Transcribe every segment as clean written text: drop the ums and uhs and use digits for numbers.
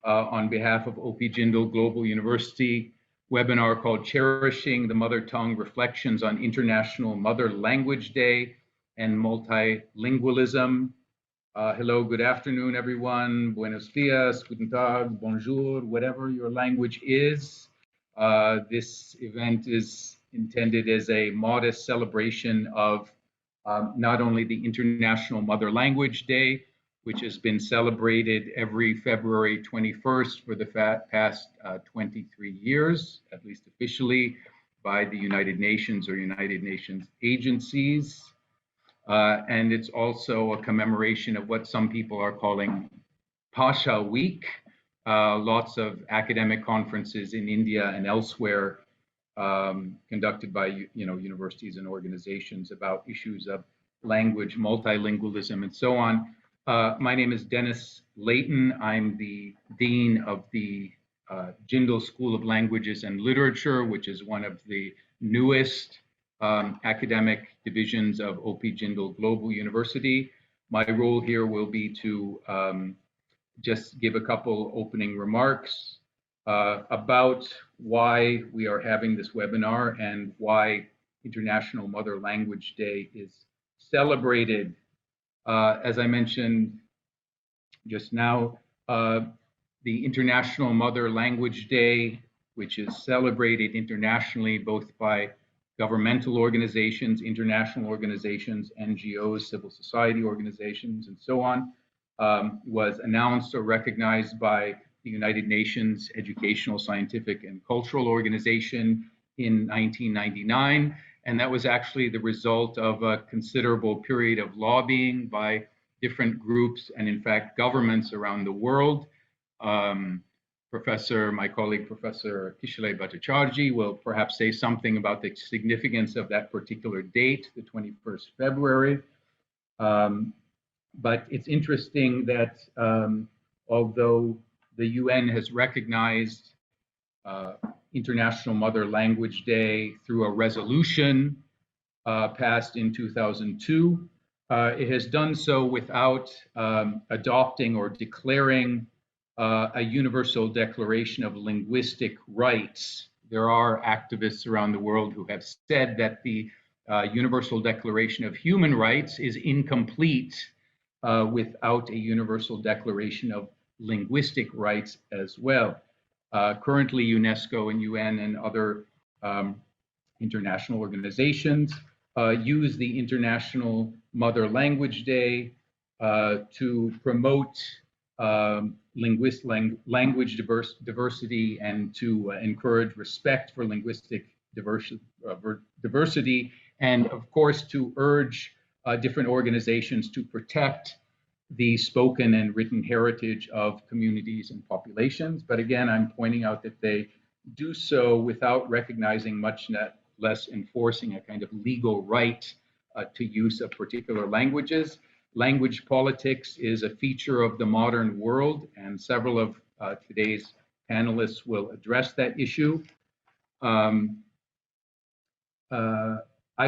on behalf of OP Jindal Global University webinar called Cherishing the Mother Tongue, Reflections on International Mother Language Day and Multilingualism. Hello, good afternoon, everyone. Buenos dias, guten tag, bonjour, whatever your language is. This event is intended as a modest celebration of not only the International Mother Language Day, which has been celebrated every February 21st for the past 23 years, at least officially, by the United Nations or United Nations agencies. And it's also a commemoration of what some people are calling Pasha Week. Lots of academic conferences in India and elsewhere conducted by universities and organizations about issues of language, multilingualism, and so on. My name is Dennis Leighton. I'm the Dean of the Jindal School of Languages and Literature, which is one of the newest academic divisions of OP Jindal Global University. My role here will be to just give a couple opening remarks about why we are having this webinar and why International Mother Language Day is celebrated. As I mentioned just now, the International Mother Language Day, which is celebrated internationally both by governmental organizations, international organizations, NGOs, civil society organizations, and so on, was announced or recognized by the United Nations Educational, Scientific, and Cultural Organization in 1999. And that was actually the result of a considerable period of lobbying by different groups and, in fact, governments around the world. My colleague, Professor Kishalay Bhattacharjee, will perhaps say something about the significance of that particular date, the 21st February. But it's interesting that although the UN has recognized International Mother Language Day through a resolution passed in 2002, it has done so without adopting or declaring a universal declaration of linguistic rights. There are activists around the world who have said that the Universal Declaration of Human Rights is incomplete without a Universal Declaration of Linguistic Rights as well. Currently, UNESCO and UN and other international organizations use the International Mother Language Day to promote language diversity and to encourage respect for linguistic diversity, and of course to urge different organizations to protect the spoken and written heritage of communities and populations. But again, I'm pointing out that they do so without recognizing, much less enforcing, a kind of legal right to use of particular languages. Language politics is a feature of the modern world, and several of today's panelists will address that issue. I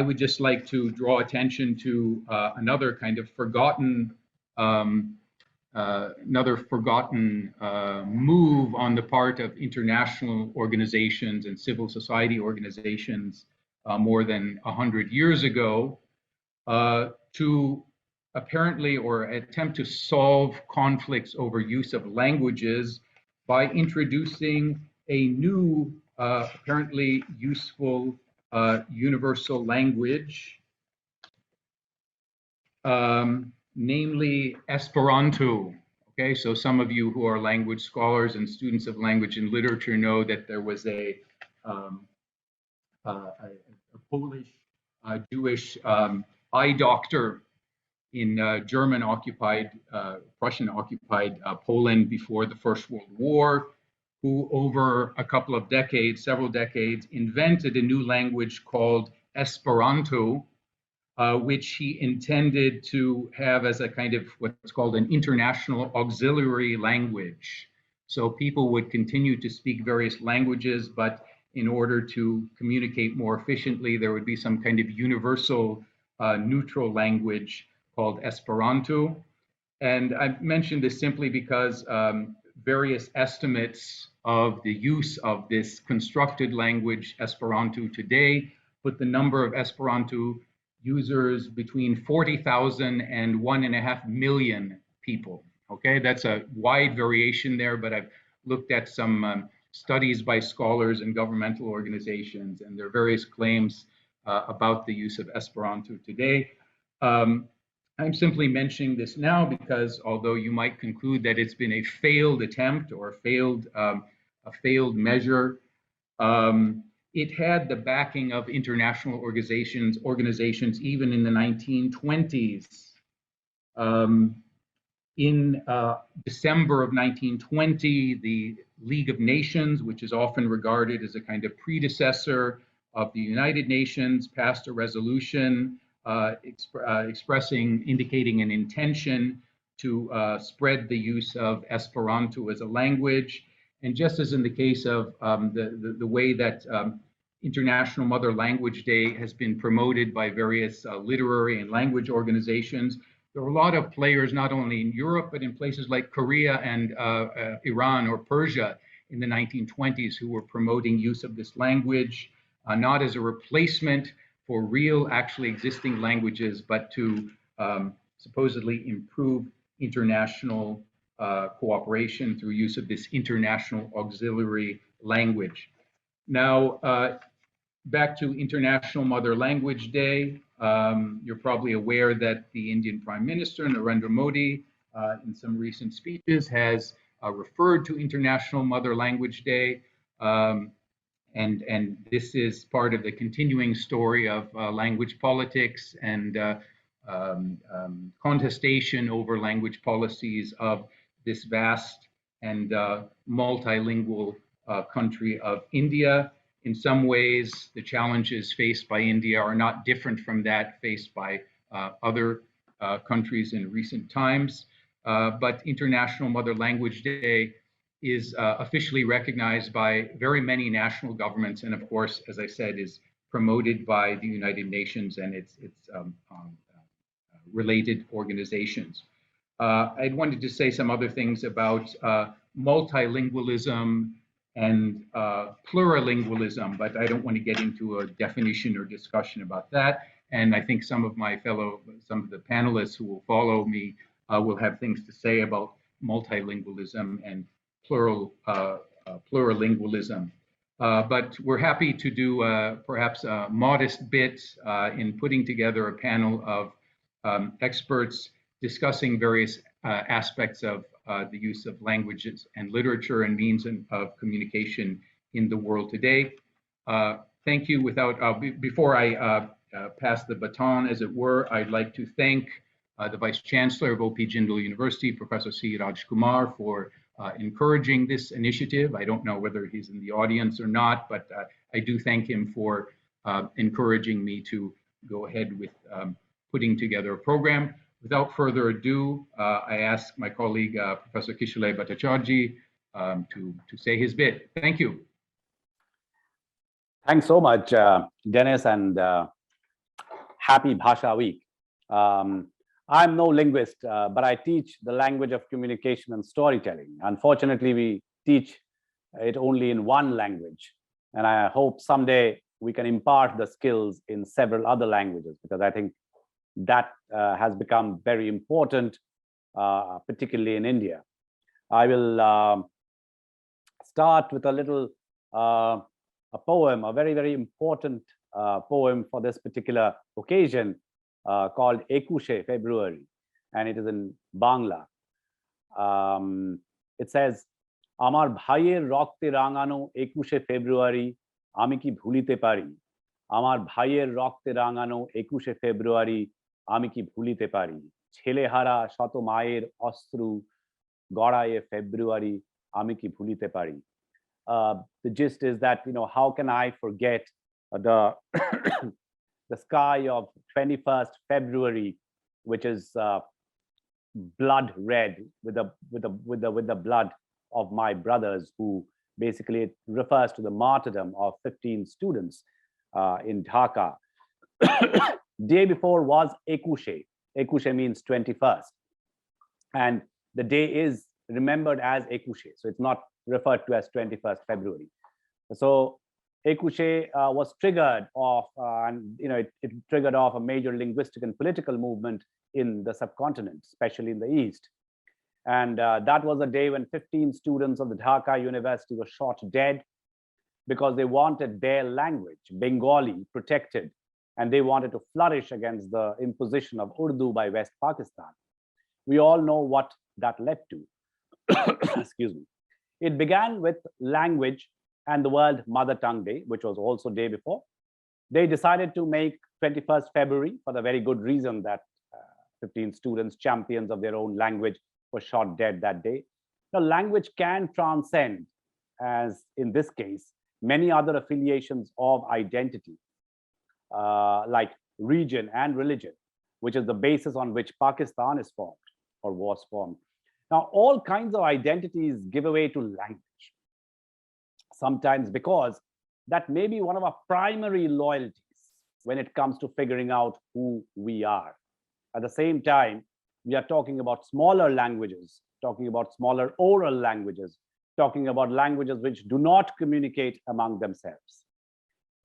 would just like to draw attention to another kind of forgotten move on the part of international organizations and civil society organizations more than 100 years ago to apparently or attempt to solve conflicts over use of languages by introducing a new, apparently useful universal language, namely Esperanto. Okay, so some of you who are language scholars and students of language and literature know that there was a Polish Jewish eye doctor in German-occupied, Prussian-occupied Poland before the First World War, who over a couple of decades, several decades, invented a new language called Esperanto, which he intended to have as a kind of what's called an international auxiliary language. So people would continue to speak various languages, but in order to communicate more efficiently, there would be some kind of universal neutral language called Esperanto. And I mentioned this simply because various estimates of the use of this constructed language Esperanto today put the number of Esperanto users between 40,000 and 1.5 million people. Okay, that's a wide variation there, but I've looked at some studies by scholars and governmental organizations, and there are various claims about the use of Esperanto today. I'm simply mentioning this now because although you might conclude that it's been a failed attempt or a failed measure, it had the backing of international organizations even in the 1920s. In December of 1920, the League of Nations, which is often regarded as a kind of predecessor of the United Nations, passed a resolution indicating an intention to spread the use of Esperanto as a language. And just as in the case of the way that International Mother Language Day has been promoted by various literary and language organizations, there were a lot of players, not only in Europe, but in places like Korea and Iran or Persia in the 1920s, who were promoting use of this language, not as a replacement for real, actually existing languages, but to supposedly improve international cooperation through use of this international auxiliary language. Now, back to International Mother Language Day. You're probably aware that the Indian Prime Minister, Narendra Modi, in some recent speeches has referred to International Mother Language Day. And this is part of the continuing story of language politics and contestation over language policies of this vast and multilingual country of India. In some ways, the challenges faced by India are not different from that faced by other countries in recent times. But International Mother Language Day is officially recognized by very many national governments, and of course, as I said, is promoted by the United Nations and its related organizations. I wanted to say some other things about multilingualism and plurilingualism, but I don't want to get into a definition or discussion about that. And I think some of the panelists who will follow me will have things to say about multilingualism and plurilingualism. But we're happy to do perhaps a modest bit in putting together a panel of experts discussing various aspects of the use of languages and literature and means of communication in the world today. Thank you. Before I pass the baton, as it were, I'd like to thank the Vice Chancellor of OP Jindal University, Professor C. Rajkumar, for encouraging this initiative. I don't know whether he's in the audience or not, but I do thank him for encouraging me to go ahead with putting together a program. Without further ado, I ask my colleague, Professor Kishore Bhattacharjee, to say his bit. Thank you. Thanks so much, Dennis, and happy Bhasha Week. I'm no linguist, but I teach the language of communication and storytelling. Unfortunately, we teach it only in one language. And I hope someday we can impart the skills in several other languages, because I think that has become very important, particularly in India. I will start with a little a poem, a very, very important poem for this particular occasion, called Ekushe February, and it is in Bangla. It says, Amar bhaiyer rokte rangano 21 February ami ki bhulite pari. Amar bhaiyer rokte rangano 21 February ami ki bhulite pari. Chele hara shoto mayer ostru goraye February ami ki bhulite pari. The gist is that, how can I forget the the sky of 21st February, which is blood red with the blood of my brothers, who basically refers to the martyrdom of 15 students in Dhaka. Day before was Ekushe. Ekushe means 21st, and the day is remembered as Ekushe. So it's not referred to as 21st February. So Ekushe was triggered off, and it triggered off a major linguistic and political movement in the subcontinent, especially in the East. And that was a day when 15 students of the Dhaka University were shot dead because they wanted their language, Bengali, protected, and they wanted to flourish against the imposition of Urdu by West Pakistan. We all know what that led to. Excuse me. It began with language and the World Mother Tongue Day, which was also day before. They decided to make 21st February for the very good reason that 15 students, champions of their own language, were shot dead that day. Now, language can transcend, as in this case, many other affiliations of identity, like region and religion, which is the basis on which Pakistan is formed or was formed. Now, all kinds of identities give way to language, sometimes because that may be one of our primary loyalties when it comes to figuring out who we are. At the same time, we are talking about smaller languages, talking about smaller oral languages, talking about languages which do not communicate among themselves.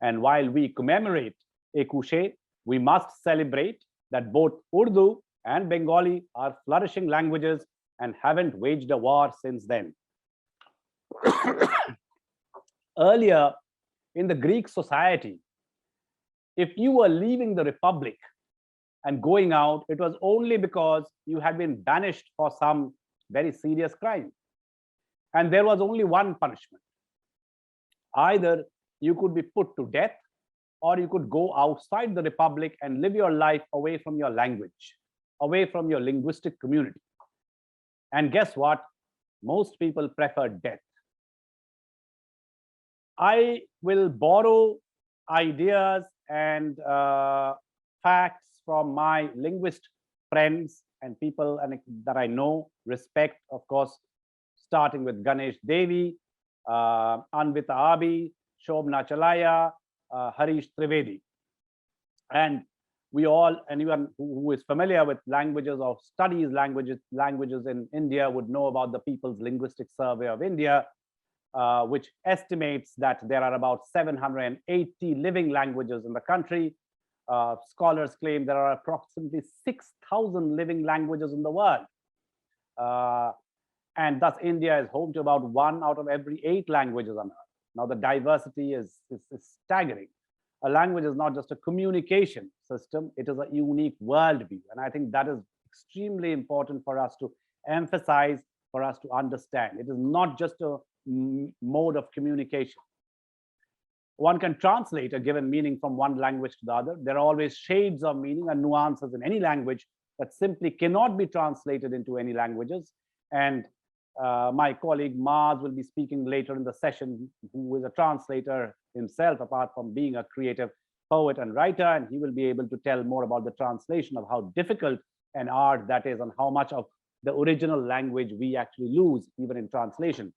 And while we commemorate Ekushe, we must celebrate that both Urdu and Bengali are flourishing languages and haven't waged a war since then. Earlier in the Greek society, if you were leaving the Republic and going out, it was only because you had been banished for some very serious crime. And there was only one punishment. Either you could be put to death, or you could go outside the Republic and live your life away from your language, away from your linguistic community. And guess what? Most people prefer death. I will borrow ideas and facts from my linguist friends and people that I know, respect, of course, starting with Ganesh Devi, Anvita Abi, Shobna Chalaya, Harish Trivedi. And we all, anyone who is familiar with languages or studies languages in India would know about the People's Linguistic Survey of India, which estimates that there are about 780 living languages in the country. Scholars claim there are approximately 6,000 living languages in the world. And thus India is home to about 1 out of every 8 languages on earth. Now the diversity is staggering. A language is not just a communication system, it is a unique worldview. And I think that is extremely important for us to emphasize, for us to understand. It is not just a mode of communication. One can translate a given meaning from one language to the other. There are always shades of meaning and nuances in any language that simply cannot be translated into any languages. And my colleague Maz will be speaking later in the session, who is a translator himself, apart from being a creative poet and writer, and he will be able to tell more about the translation of how difficult an art that is and how much of the original language we actually lose even in translation.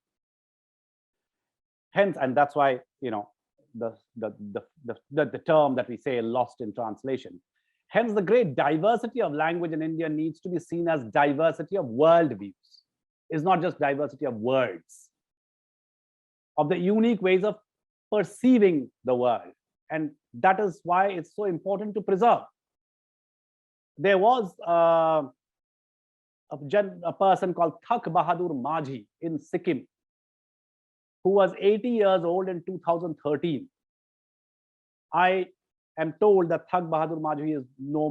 Hence, and that's why, you know, the term that we say lost in translation. Hence, the great diversity of language in India needs to be seen as diversity of worldviews. It's not just diversity of words, of the unique ways of perceiving the world. And that is why it's so important to preserve. There was a person called Thak Bahadur Majhi in Sikkim, who was 80 years old in 2013. I am told that Thak Bahadur Majhi is no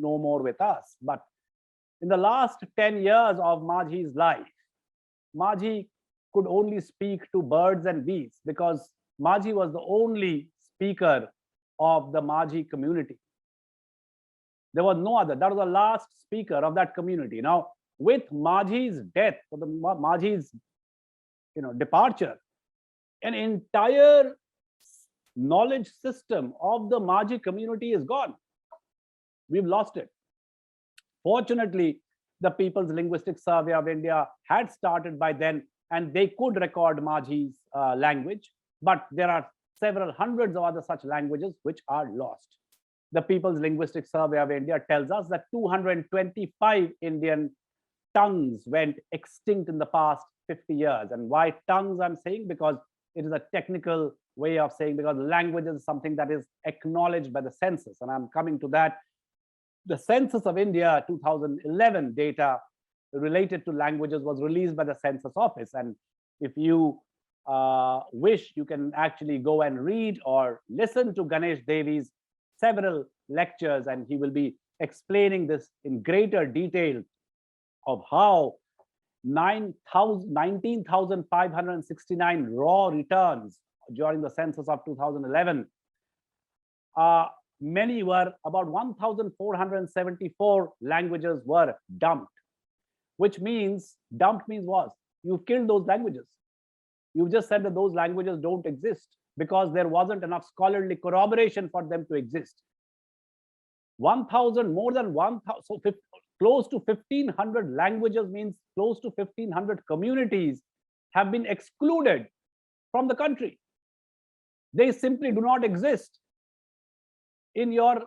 more with us. But in the last 10 years of Majhi's life, Majhi could only speak to birds and bees because Majhi was the only speaker of the Majhi community. There was no other. That was the last speaker of that community. Now, with Majhi's death, or the Majhi's departure, an entire knowledge system of the Majhi community is gone. We've lost it. Fortunately, the People's Linguistic Survey of India had started by then, and they could record Majhi's language, but there are several hundreds of other such languages which are lost. The People's Linguistic Survey of India tells us that 225 Indian tongues went extinct in the past 50 years. And why tongues I'm saying? Because it is a technical way of saying, because language is something that is acknowledged by the census. And I'm coming to that. The Census of India 2011 data related to languages was released by the Census Office. And if you wish, you can actually go and read or listen to Ganesh Devi's several lectures, and he will be explaining this in greater detail of how 19,569 raw returns during the census of 2011. Many were, about 1,474 languages were dumped, which means, dumped means what? You've killed those languages. You've just said that those languages don't exist because there wasn't enough scholarly corroboration for them to exist. 1,000, more than 1,000, so close to 1,500 languages means close to 1,500 communities have been excluded from the country. They simply do not exist in their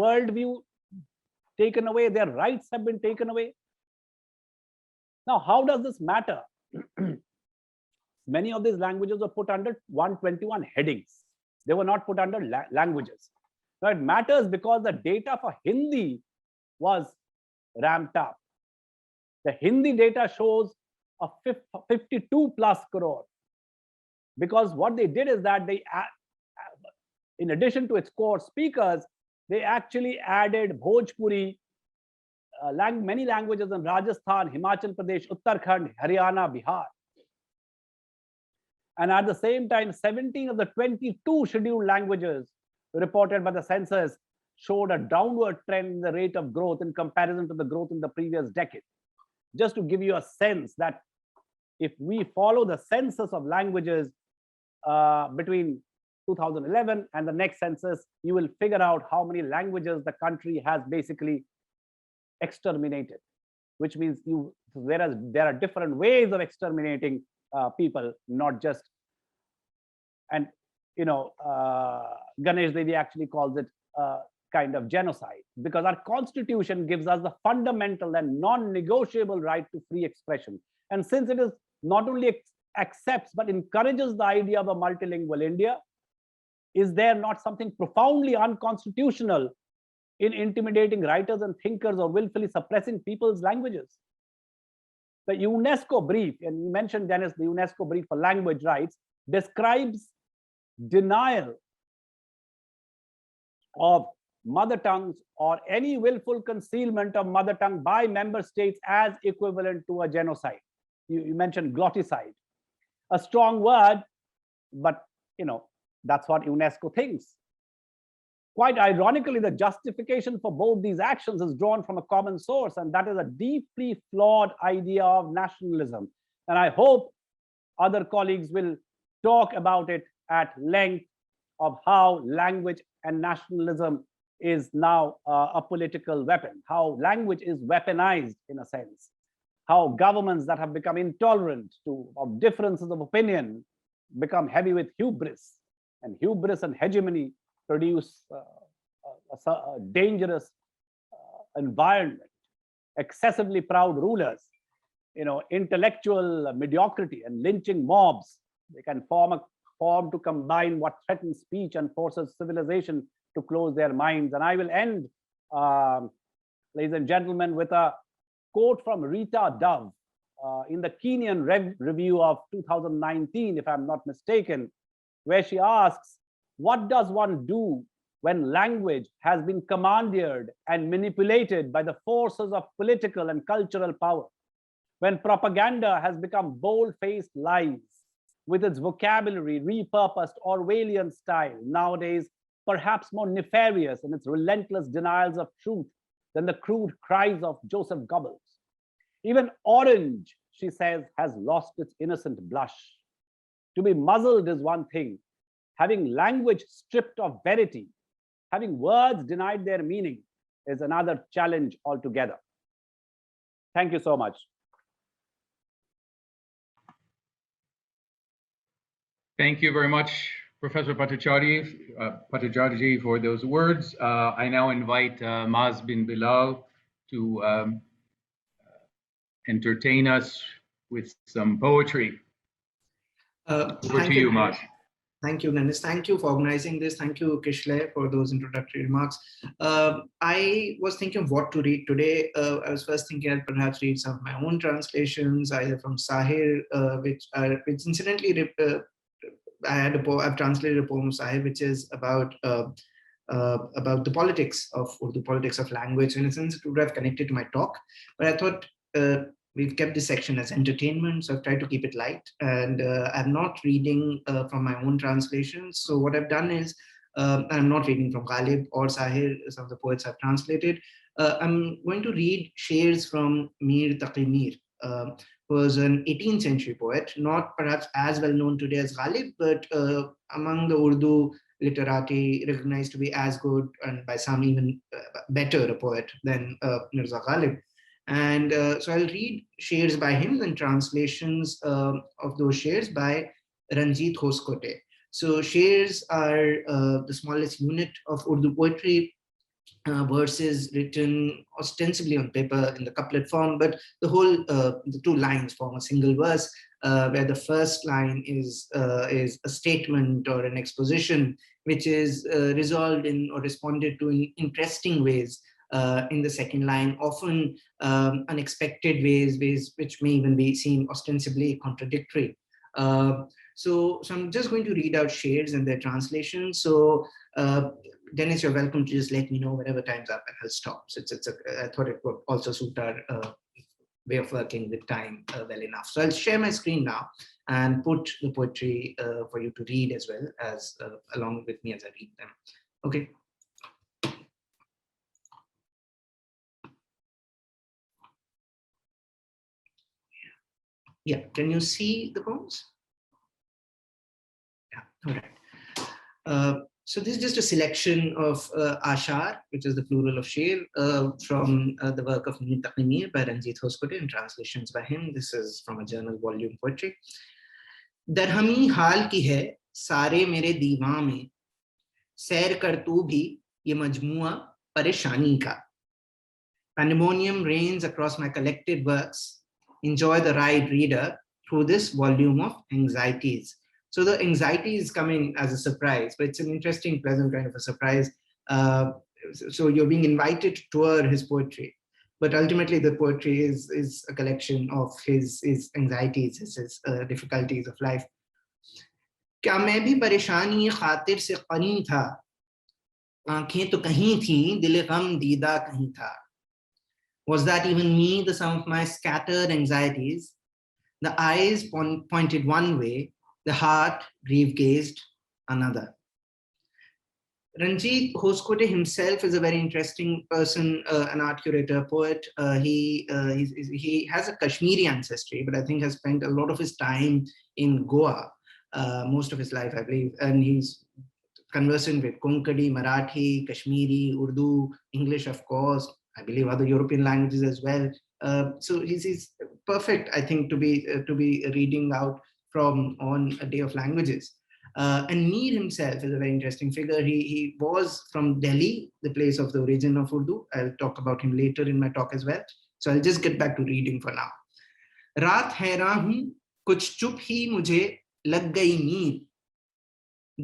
worldview, taken away, their rights have been taken away. Now, how does this matter? Many of these languages were put under 121 headings. They were not put under languages. Now, it matters because the data for Hindi was ramped up. The Hindi data shows a 52 plus crore. Because what they did is that they, in addition to its core speakers, they actually added Bhojpuri, many languages in Rajasthan, Himachal Pradesh, Uttarakhand, Haryana, Bihar. And at the same time, 17 of the 22 scheduled languages reported by the census showed a downward trend in the rate of growth in comparison to the growth in the previous decade. Just to give you a sense that if we follow the census of languages between 2011 and the next census, you will figure out how many languages the country has basically exterminated, which means there are different ways of exterminating people, not just, and Ganesh Devi actually calls it kind of genocide, because our constitution gives us the fundamental and non-negotiable right to free expression. And since it is not only accepts but encourages the idea of a multilingual India, is there not something profoundly unconstitutional in intimidating writers and thinkers or willfully suppressing people's languages? The UNESCO brief, and you mentioned, Dennis, the UNESCO brief for language rights describes denial of mother tongues or any willful concealment of mother tongue by member states as equivalent to a genocide. You mentioned glotticide, a strong word, but that's what UNESCO thinks. Quite ironically, the justification for both these actions is drawn from a common source, and that is a deeply flawed idea of nationalism. And I hope other colleagues will talk about it at length, of how language and nationalism is now a political weapon, how language is weaponized in a sense, how governments that have become intolerant of differences of opinion become heavy with hubris, and hubris and hegemony produce a dangerous environment, excessively proud rulers, intellectual mediocrity and lynching mobs. They can form to combine what threatens speech and forces civilization to close their minds. And I will end, ladies and gentlemen, with a quote from Rita Dove in the Kenyan review of 2019, if I'm not mistaken, where she asks, what does one do when language has been commandeered and manipulated by the forces of political and cultural power? When propaganda has become bold-faced lies with its vocabulary repurposed Orwellian style, nowadays perhaps more nefarious in its relentless denials of truth than the crude cries of Joseph Goebbels. Even orange, she says, has lost its innocent blush. To be muzzled is one thing. Having language stripped of verity, having words denied their meaning, is another challenge altogether. Thank you so much. Thank you very much, Professor Bhattacharjee, for those words. I now invite Maz bin Bilal to entertain us with some poetry. Over Thank to you, Maz. Thank you, Dennis. Thank you for organizing this. Thank you, Kishle, for those introductory remarks. I was thinking of what to read today. I was first thinking I'd perhaps read some of my own translations, either from Sahir, which incidentally, I've translated a poem of Sahir, which is about the politics of Urdu, politics of language. In a sense, it would have connected to my talk, but I thought we've kept this section as entertainment, so I've tried to keep it light, and I'm not reading from my own translations. So what I've done is, I'm not reading from Ghalib or Sahir, some of the poets I've translated. I'm going to read shares from Mir Taqi Mir, who was an 18th century poet, not perhaps as well known today as Ghalib, but among the Urdu literati recognized to be as good, and by some even better a poet than Mirza Ghalib. And so I'll read shares by him and translations of those shares by Ranjit Hoskote. So shares are the smallest unit of Urdu poetry, verses written ostensibly on paper in the couplet form, but the whole, the two lines form a single verse, where the first line is a statement or an exposition, which is resolved in or responded to in interesting ways in the second line, often unexpected ways which may even seem ostensibly contradictory. So I'm just going to read out shares and their translations. So Dennis, you're welcome to just let me know whenever time's up and I'll stop. So I thought it would also suit our way of working with time well enough. So I'll share my screen now and put the poetry for you to read as well as along with me as I read them. Okay. Yeah, can you see the poems? Yeah, all right. So this is just a selection of ashar, which is the plural of sher, from the work of Mir Taqi Mir by Ranjit Hoskote and translations by him. This is from a journal volume poetry. Darhami हाल की है सारे मेरे दीवां में, सैर कर तू भी ये मजमुआ परेशानी का. Pandemonium reigns across my collected works. Enjoy the ride, reader, through this volume of anxieties. So the anxiety is coming as a surprise, but it's an interesting, pleasant kind of a surprise. So you're being invited to tour his poetry, but ultimately the poetry is a collection of his anxieties, his difficulties of life. क्या मैं भी परेशानी खातिर से करीं था, आंखें तो कहीं थीं, दिल गम दीदा कहीं था. Was that even me, the sum of my scattered anxieties? The eyes pointed one way, the heart grief-gazed another. Ranjit Hoskote himself is a very interesting person, an art curator, poet. He has a Kashmiri ancestry, but I think has spent a lot of his time in Goa, most of his life, I believe. And he's conversant with Konkani, Marathi, Kashmiri, Urdu, English, of course, I believe other European languages as well. So he's perfect, I think, to be reading out from on a day of languages. And Mir himself is a very interesting figure. He was from Delhi, the place of the origin of Urdu. I'll talk about him later in my talk as well. So I'll just get back to reading for now. रात हैरान हूँ, कुछ चुप ही मुझे लग गई नींद.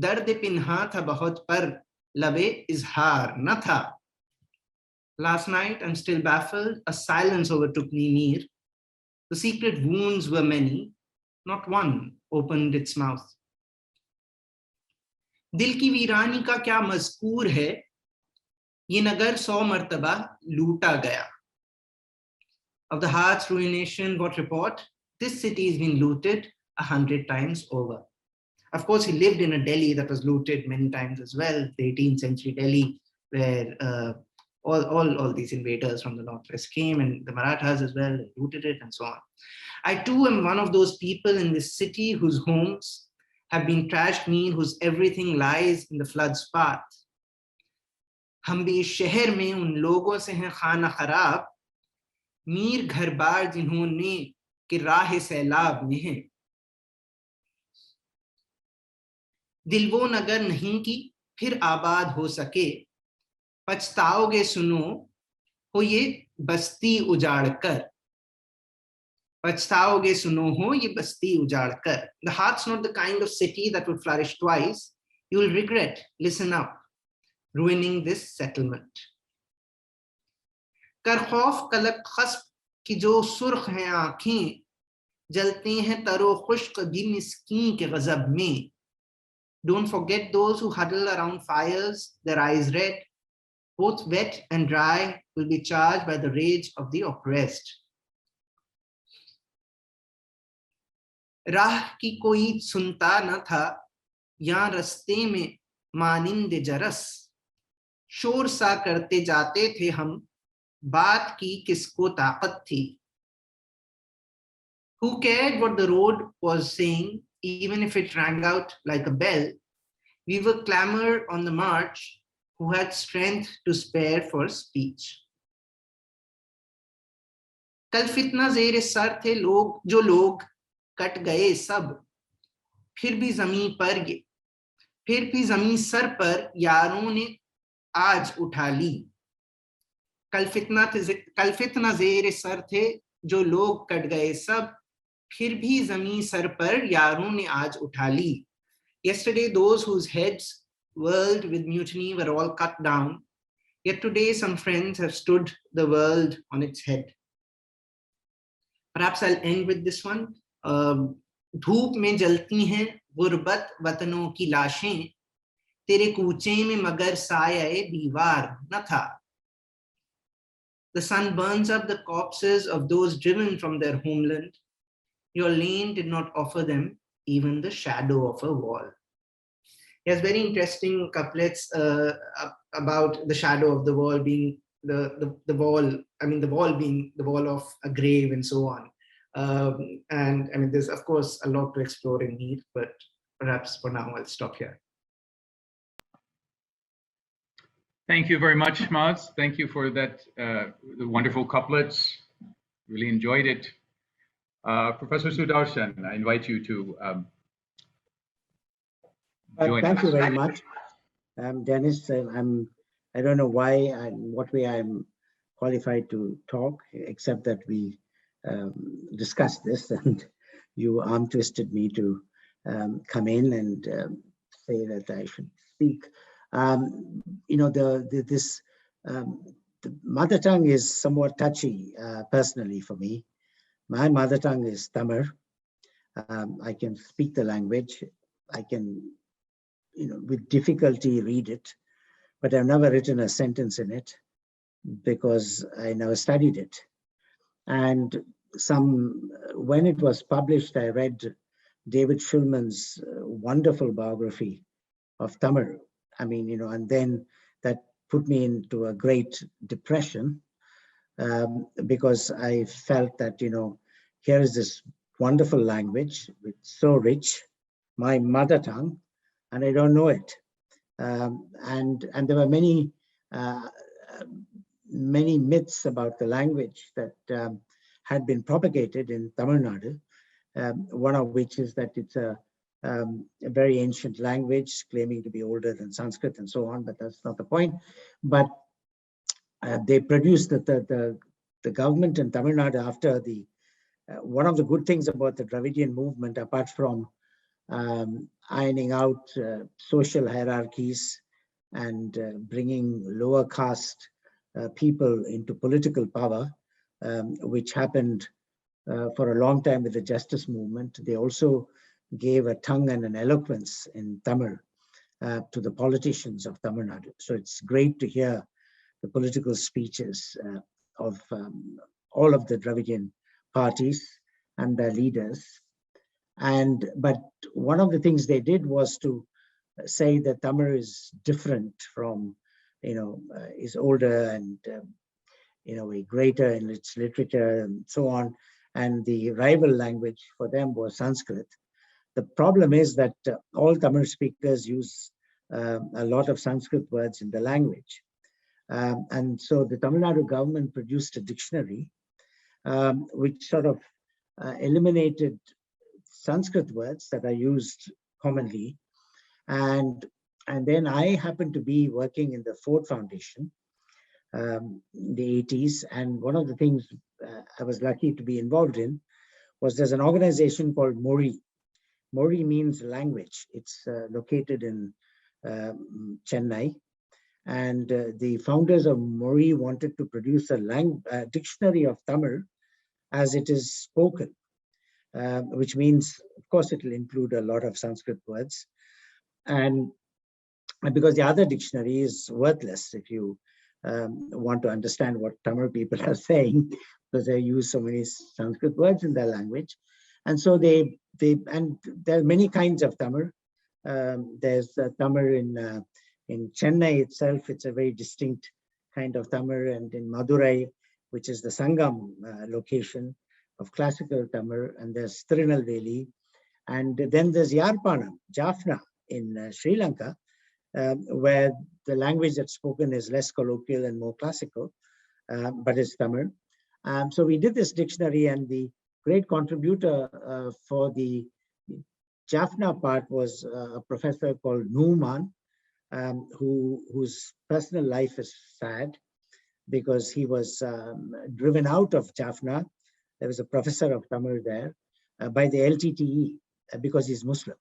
दर्द पिन्हा था बहुत पर लबे इजहार न था. Last night, I'm still baffled. A silence overtook me near. The secret wounds were many. Not one opened its mouth. दिल की वीरानी का क्या मज़कूर है, ये नगर 100 मर्तबा लूटा गया. Of the heart's ruination, what report? This city has been looted 100 times over. Of course, he lived in a Delhi that was looted many times as well, the 18th century Delhi, where all these invaders from the northwest came, and the Marathas as well looted it and so on. I too am one of those people in this city whose homes have been trashed, whose everything lies in the flood's path. हम भी इस शहर में उन लोगों से हैं खाना खराब, मीर घर बार जिन्होंने कि राह सैलाब में हैं. दिल वो नगर नहीं कि फिर आबाद हो सके, पछताओगे सुनो हो ये बस्ती उजाड़ कर. पछताओगे सुनो हो ये बस्ती उजाड़ कर. The heart's not the kind of city that will flourish twice. You will regret, listen up, ruining this settlement. कर खौफ कलक खस्प की जो सुर्ख हैं आंखें, जलते हैं तरो खुश्क भी मिस्कीन के गजब में. Don't forget those who huddle around fires, their eyes red. Both wet and dry will be charged by the rage of the oppressed. राह की कोई सुनता न था, यहाँ रस्ते में मानिंदे जरस. शोर सा करते जाते थे हम, बात की किसको ताकत थी. Who cared what the road was saying, even if it rang out like a bell? We will clamor on the march, who had strength to spare for speech. कल फितना ज़ेरे सर थे लोग, जो लोग कट गए सब. फिर भी ज़मीं सर पर यारों ने आज उठा ली. कल फितना ज़ेरे सर थे जो लोग कट गए सब. फिर भी ज़मीं सर पर यारों ने आज उठा ली. Yesterday those whose heads whirled with mutiny were all cut down. Yet today some friends have stood the world on its head. Perhaps I'll end with this one. धूप में जलती हैं गुर्बत वतनों की लाशें, तेरे कूचे में मगर साये दीवार न था. The sun burns up the corpses of those driven from their homeland. Your lane did not offer them even the shadow of a wall. Yes, very interesting couplets about the shadow of the wall being the wall. I mean, the wall being the wall of a grave and so on. And I mean, there's of course a lot to explore in need, but perhaps for now I'll stop here. Thank you very much, Maz. Thank you for that the wonderful couplets. Really enjoyed it. Professor Sudarshan, I invite you to join thank us. you very much. Dennis, I don't know why and what way I'm qualified to talk, except that we discussed this and you arm twisted me to come in and say that I should speak. You know, the mother tongue is somewhat touchy personally for me. My mother tongue is Tamil. I can speak the language. I can, you know, with difficulty read it, but I've never written a sentence in it because I never studied it. And when it was published, I read David Shulman's wonderful biography of Tamil. I mean, you know, and then that put me into a great depression because I felt that, you know, here is this wonderful language, it's so rich, my mother tongue, and I don't know it. And there were many myths about the language that had been propagated in Tamil Nadu, one of which is that it's a very ancient language claiming to be older than Sanskrit and so on, but that's not the point. But they produced the government in Tamil Nadu after the, one of the good things about the Dravidian movement, apart from ironing out social hierarchies and bringing lower caste people into political power, which happened for a long time with the justice movement. They also gave a tongue and an eloquence in Tamil to the politicians of Tamil Nadu. So it's great to hear the political speeches of all of the Dravidian parties and their leaders. But one of the things they did was to say that Tamil is different from, you know, is older and, you know, greater in its literature and so on. And the rival language for them was Sanskrit. The problem is that all Tamil speakers use a lot of Sanskrit words in the language. And so the Tamil Nadu government produced a dictionary which sort of eliminated Sanskrit words that are used commonly. And then I happened to be working in the Ford Foundation in the 80s. And one of the things I was lucky to be involved in was there's an organization called Mori. Mori means language. It's located in Chennai. And the founders of Mori wanted to produce a dictionary of Tamil as it is spoken, which means, of course, it will include a lot of Sanskrit words. And because the other dictionary is worthless if you want to understand what Tamil people are saying, because they use so many Sanskrit words in their language. And so and there are many kinds of Tamil. There's Tamil in Chennai itself, it's a very distinct kind of Tamil, and in Madurai, which is the Sangam location of classical Tamil, and there's Tirunelveli, and then there's Yarpanam, Jaffna in Sri Lanka, where the language that's spoken is less colloquial and more classical, but it's Tamil. So we did this dictionary, and the great contributor for the Jaffna part was a professor called Numan, whose personal life is sad because he was driven out of Jaffna. There was a professor of Tamil there by the LTTE because he's Muslim.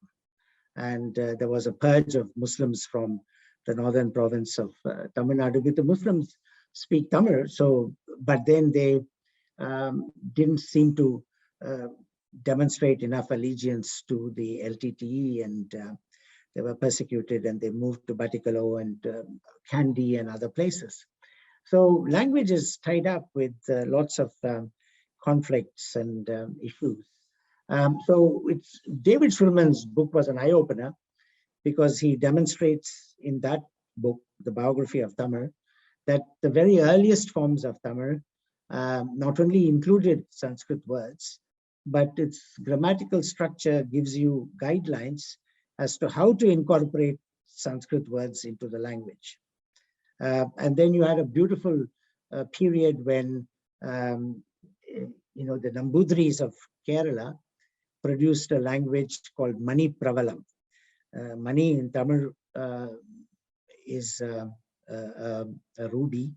And there was a purge of Muslims from the northern province of Tamil Nadu. With the Muslims speak Tamil, so, but then they didn't seem to demonstrate enough allegiance to the LTTE, and they were persecuted, and they moved to Batikalo and Kandy and other places. So language is tied up with lots of conflicts and issues. So David Shulman's book was an eye-opener because he demonstrates in that book, the biography of Tamil, that the very earliest forms of Tamil not only included Sanskrit words, but its grammatical structure gives you guidelines as to how to incorporate Sanskrit words into the language. And then you had a beautiful period when the Nambudris of Kerala produced a language called Mani Pravalam. Mani in Tamil is a ruby.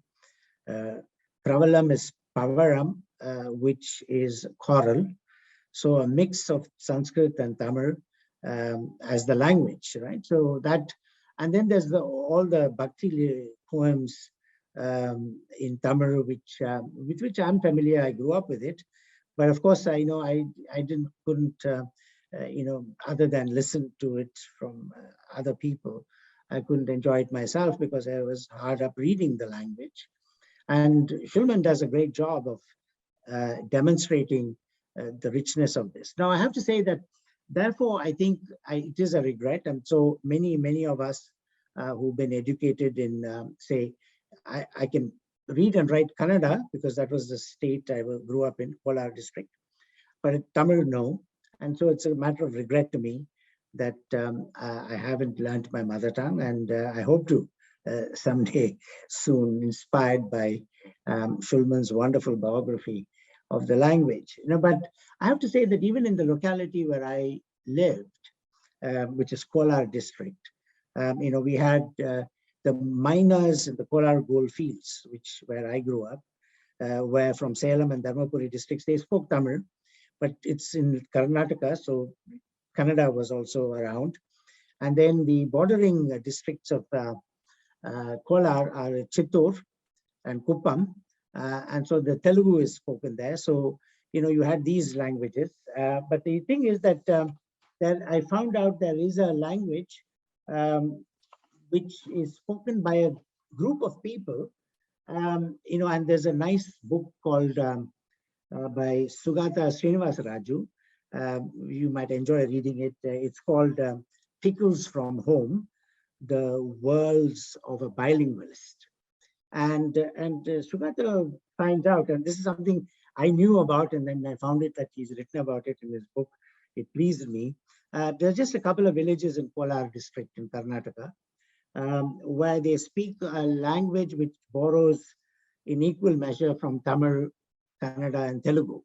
Pravalam is Pavaram, which is coral. So a mix of Sanskrit and Tamil as the language, right? So that, and then there's all the Bhakti poems in Tamil, with which I'm familiar. I grew up with it, but of course I know I couldn't other than listen to it from other people, I couldn't enjoy it myself because I was hard up reading the language. And Shulman does a great job of demonstrating the richness of this. Now I have to say that, therefore, I think it is a regret, and so many of us who've been educated in, say, I can read and write Kannada because that was the state I grew up in, Kolar district, but Tamil, no. And so it's a matter of regret to me that I haven't learned my mother tongue, and I hope to someday soon, inspired by Shulman's wonderful biography of the language. But I have to say that even in the locality where I lived, which is Kolar district, we had the miners in the Kolar gold fields, where I grew up, where from Salem and Dharmapuri districts, they spoke Tamil, but it's in Karnataka, so Kannada was also around. And then the bordering districts of Kolar are Chittor and Kuppam, and so the Telugu is spoken there. So, you had these languages. But the thing is that I found out there is a language which is spoken by a group of people, and there's a nice book called by Sugata Srinivasa Raju. You might enjoy reading it. It's called Pickles from Home, The Worlds of a Bilingualist. And Sugata finds out, and this is something I knew about, and then I found it that he's written about it in his book. It pleased me. There's just a couple of villages in Kolar district in Karnataka where they speak a language which borrows in equal measure from Tamil, Kannada, and Telugu.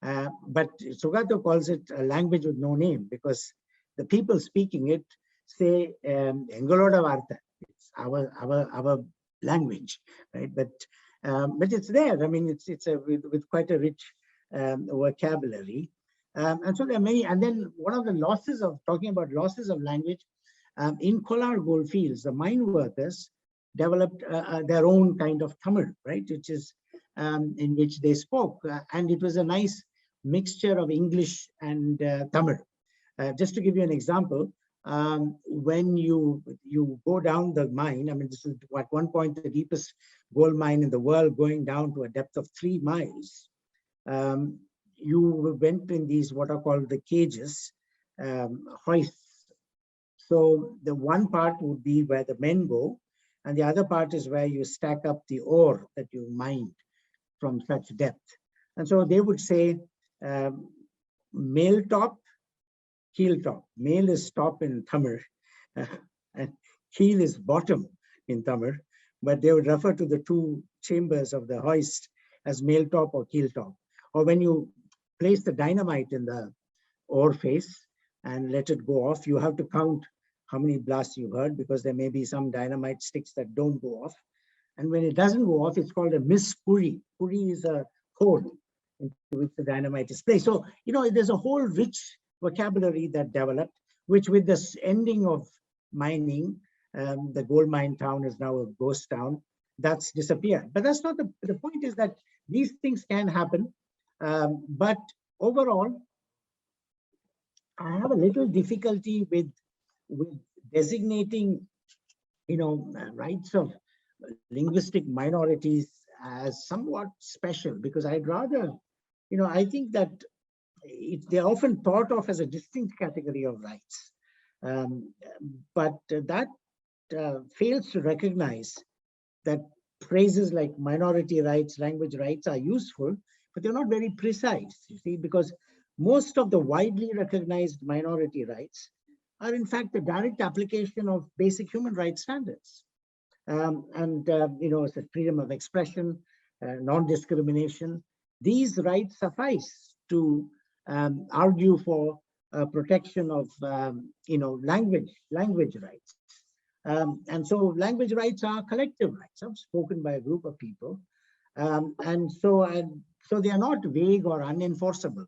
But Sugata calls it a language with no name because the people speaking it say Engaloda Varta. It's our language, right? But it's there. I mean, it's with quite a rich vocabulary. And so there are many, and then one of the losses of, talking about losses of language, in Kolar goldfields, the mine workers developed their own kind of Tamil, right, which is in which they spoke. And it was a nice mixture of English and Tamil. Just to give you an example, when you go down the mine, I mean, this is at one point the deepest gold mine in the world, going down to a depth of 3 miles. You went in these what are called the cages, hoists. So the one part would be where the men go, and the other part is where you stack up the ore that you mined from such depth. And so they would say, male top, keel top. Male is top in Tamil, and keel is bottom in Tamil, but they would refer to the 2 chambers of the hoist as male top or keel top. Or when you place the dynamite in the ore face and let it go off, you have to count how many blasts you've heard, because there may be some dynamite sticks that don't go off. And when it doesn't go off, it's called a mispuri. Puri is a hole into which the dynamite is placed. So, you know, there's a whole rich vocabulary that developed, which with this ending of mining, the gold mine town is now a ghost town. That's disappeared. But that's not the point. Is that these things can happen. But overall, I have a little difficulty with designating, you know, rights of linguistic minorities as somewhat special, because I'd rather, you know, I think that they're often thought of as a distinct category of rights. But that fails to recognize that phrases like minority rights, language rights are useful, but they're not very precise, you see, because most of the widely recognized minority rights are in fact the direct application of basic human rights standards. You know, it's a freedom of expression, non-discrimination. These rights suffice to argue for protection of, you know, language rights. And so language rights are collective rights, spoken by a group of people. And so they are not vague or unenforceable.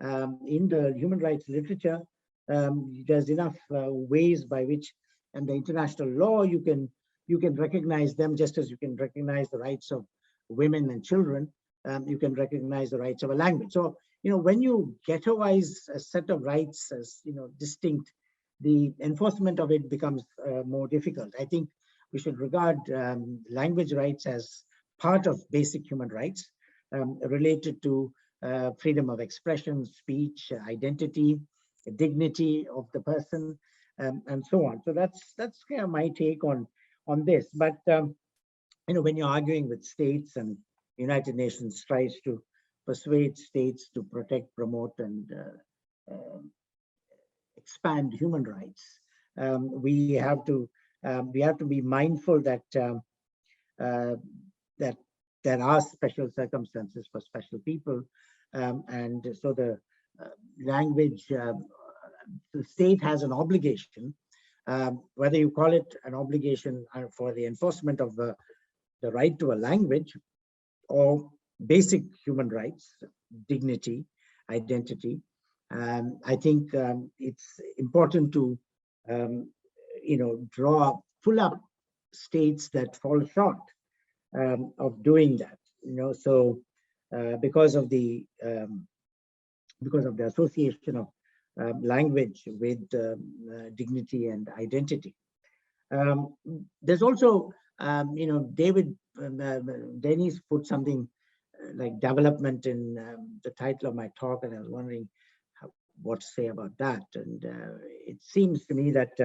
In the human rights literature, there's enough ways by which, and the international law, you can recognize them, just as you can recognize the rights of women and children. You can recognize the rights of a language. So, you know, when you ghettoize a set of rights as, you know, distinct, the enforcement of it becomes more difficult. I think we should regard language rights as part of basic human rights related to freedom of expression, speech, identity, dignity of the person, and so on. So that's kind of my take on this. But you know, when you're arguing with states, and United Nations tries to persuade states to protect, promote, and expand human rights, we have to be mindful that that there are special circumstances for special people, and so the language, the state has an obligation, whether you call it an obligation for the enforcement of the right to a language, or basic human rights, dignity, identity. I think it's important to, you know, pull up states that fall short of doing that. You know, so because of the association of language with dignity and identity. There's also, you know, Dennis put something like development in the title of my talk, and I was wondering what to say about that. And it seems to me that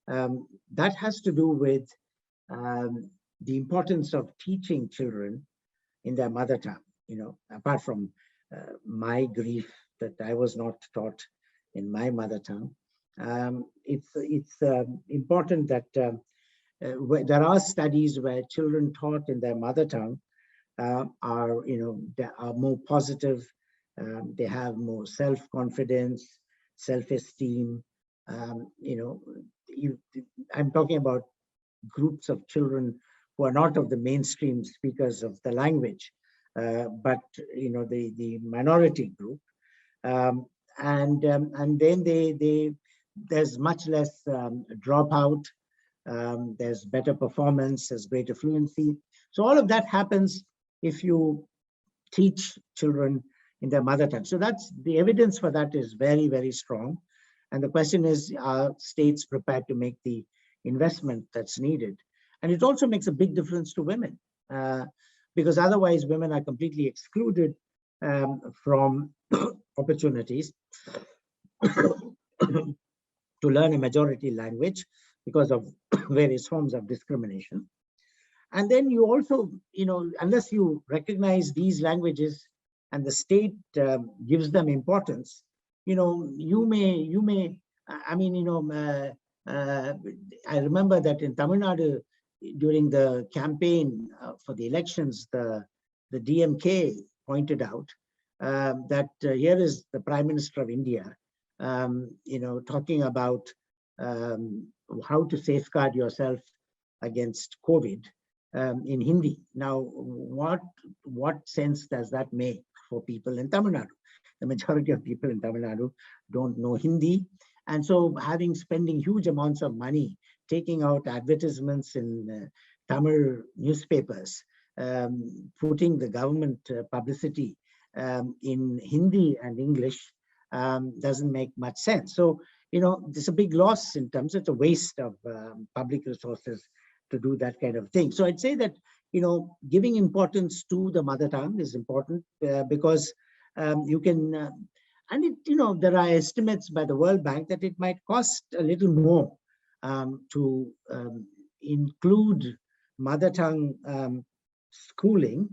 that has to do with the importance of teaching children in their mother tongue. You know, apart from my grief that I was not taught in my mother tongue, it's important that there are studies where children taught in their mother tongue are, you know, they are more positive. They have more self-confidence, self-esteem. You know, I'm talking about groups of children who are not of the mainstream speakers of the language, but, you know, the minority group. And then there's much less dropout. There's better performance, there's greater fluency. So all of that happens if you teach children in their mother tongue. So that's the evidence for that is very, very strong. And the question is, are states prepared to make the investment that's needed? And it also makes a big difference to women, because otherwise women are completely excluded from opportunities to learn a majority language because of various forms of discrimination. And then you also, unless you recognize these languages and the state gives them importance, you may, I remember that in Tamil Nadu, during the campaign for the elections, the DMK pointed out that here is the Prime Minister of India, talking about how to safeguard yourself against COVID in Hindi. Now, what sense does that make for people in Tamil Nadu? The majority of people in Tamil Nadu don't know Hindi. And so spending huge amounts of money, taking out advertisements in Tamil newspapers, putting the government publicity in Hindi and English doesn't make much sense. So, there's a big loss in terms of the waste of public resources to do that kind of thing. So I'd say that, giving importance to the mother tongue is important because you can, there are estimates by the World Bank that it might cost a little more to include mother tongue schooling,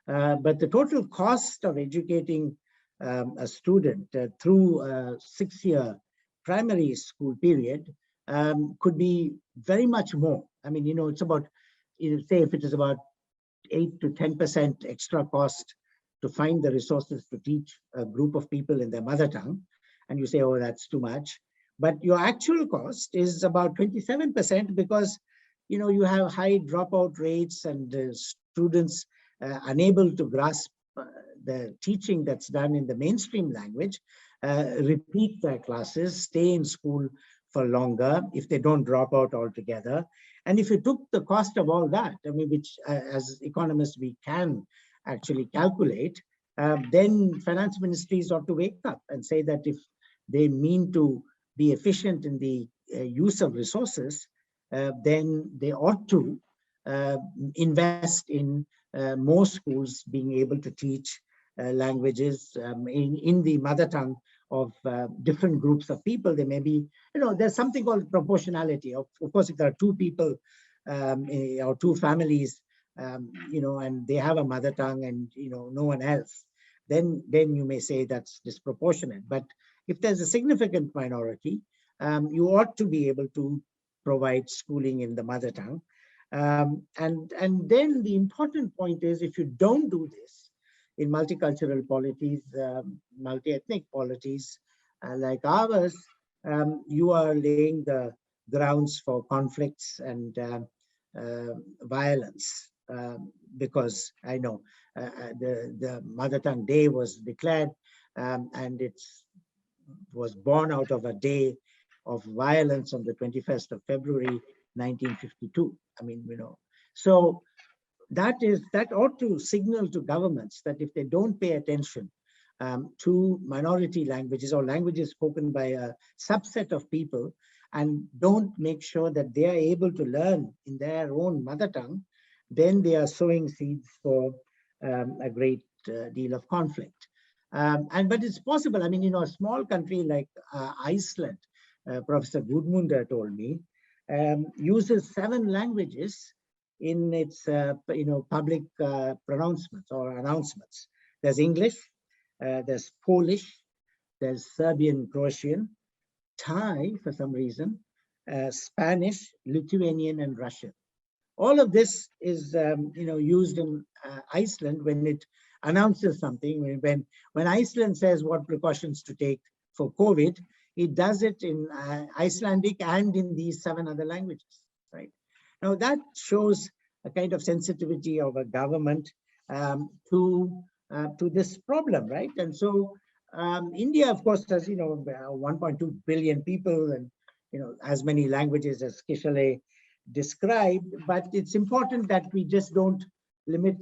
but the total cost of educating a student through a 6-year primary school period could be very much more. I mean, it's about, say if it is about 8 to 10% extra cost to find the resources to teach a group of people in their mother tongue, and you say, oh, that's too much. But your actual cost is about 27% because, you have high dropout rates and students unable to grasp the teaching that's done in the mainstream language, repeat their classes, stay in school for longer if they don't drop out altogether. And if you took the cost of all that, I mean, which as economists we can actually calculate, then finance ministries ought to wake up and say that if they mean to be efficient in the use of resources, then they ought to invest in more schools being able to teach languages in the mother tongue of different groups of people. There may be, there's something called proportionality. Of course, if there are 2 people or 2 families, and they have a mother tongue and, no one else, then you may say that's disproportionate. But if there's a significant minority, you ought to be able to provide schooling in the mother tongue. And then the important point is, if you don't do this in multicultural polities, multi-ethnic polities like ours, you are laying the grounds for conflicts and violence. Because I know the Mother Tongue Day was declared, and it was born out of a day of violence on the 21st of February, 1952. I mean, so that ought to signal to governments that if they don't pay attention to minority languages or languages spoken by a subset of people and don't make sure that they are able to learn in their own mother tongue, then they are sowing seeds for a great deal of conflict. But it's possible. I mean, a small country like Iceland, Professor Gudmundur told me, uses 7 languages in its public pronouncements or announcements. There's English, there's Polish, there's Serbian, Croatian, Thai for some reason, Spanish, Lithuanian, and Russian. All of this is used in Iceland when it announces something. When Iceland says what precautions to take for COVID, it does it in Icelandic and in these 7 other languages, right? Now that shows a kind of sensitivity of a government to this problem, right? And so India, of course, has 1.2 billion people, and as many languages as Kishale described. But it's important that we just don't limit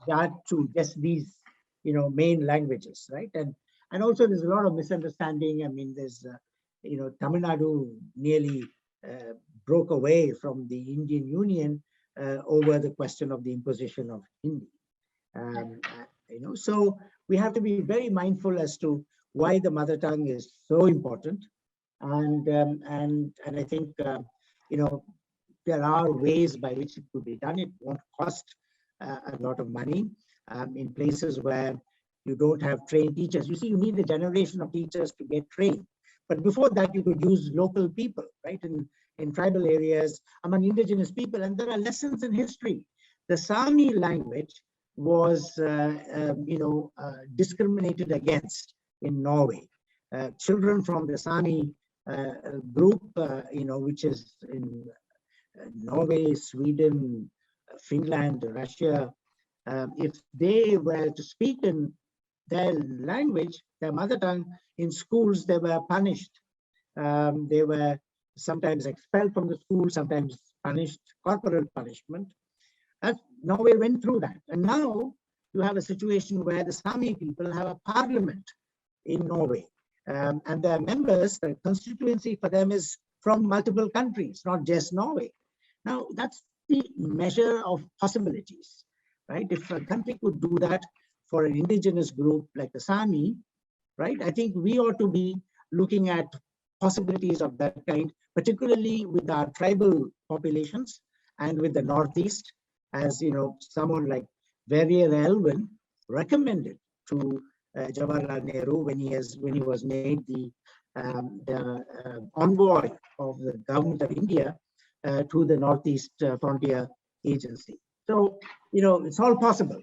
that to just these main languages, right? And also there's a lot of misunderstanding. I mean, there's Tamil Nadu nearly broke away from the Indian Union over the question of the imposition of Hindi. So we have to be very mindful as to why the mother tongue is so important, and I think there are ways by which it could be done. It won't cost a lot of money in places where you don't have trained teachers. You see, you need a generation of teachers to get trained. But before that, you could use local people, right? In tribal areas, among indigenous people, and there are lessons in history. The Sami language was, discriminated against in Norway. Children from the Sami group, which is in Norway, Sweden, Finland, Russia, if they were to speak in their language, their mother tongue, in schools, they were punished. They were sometimes expelled from the school, sometimes punished, corporal punishment. Norway went through that. And now you have a situation where the Sami people have a parliament in Norway. And their members, the constituency for them is from multiple countries, not just Norway. Now, that's the measure of possibilities, right? If a country could do that for an indigenous group like the Sami, right? I think we ought to be looking at possibilities of that kind, particularly with our tribal populations and with the Northeast, as someone like Verrier Elwin recommended to Jawaharlal Nehru when he was made the envoy of the government of India to the Northeast Frontier Agency. So, it's all possible.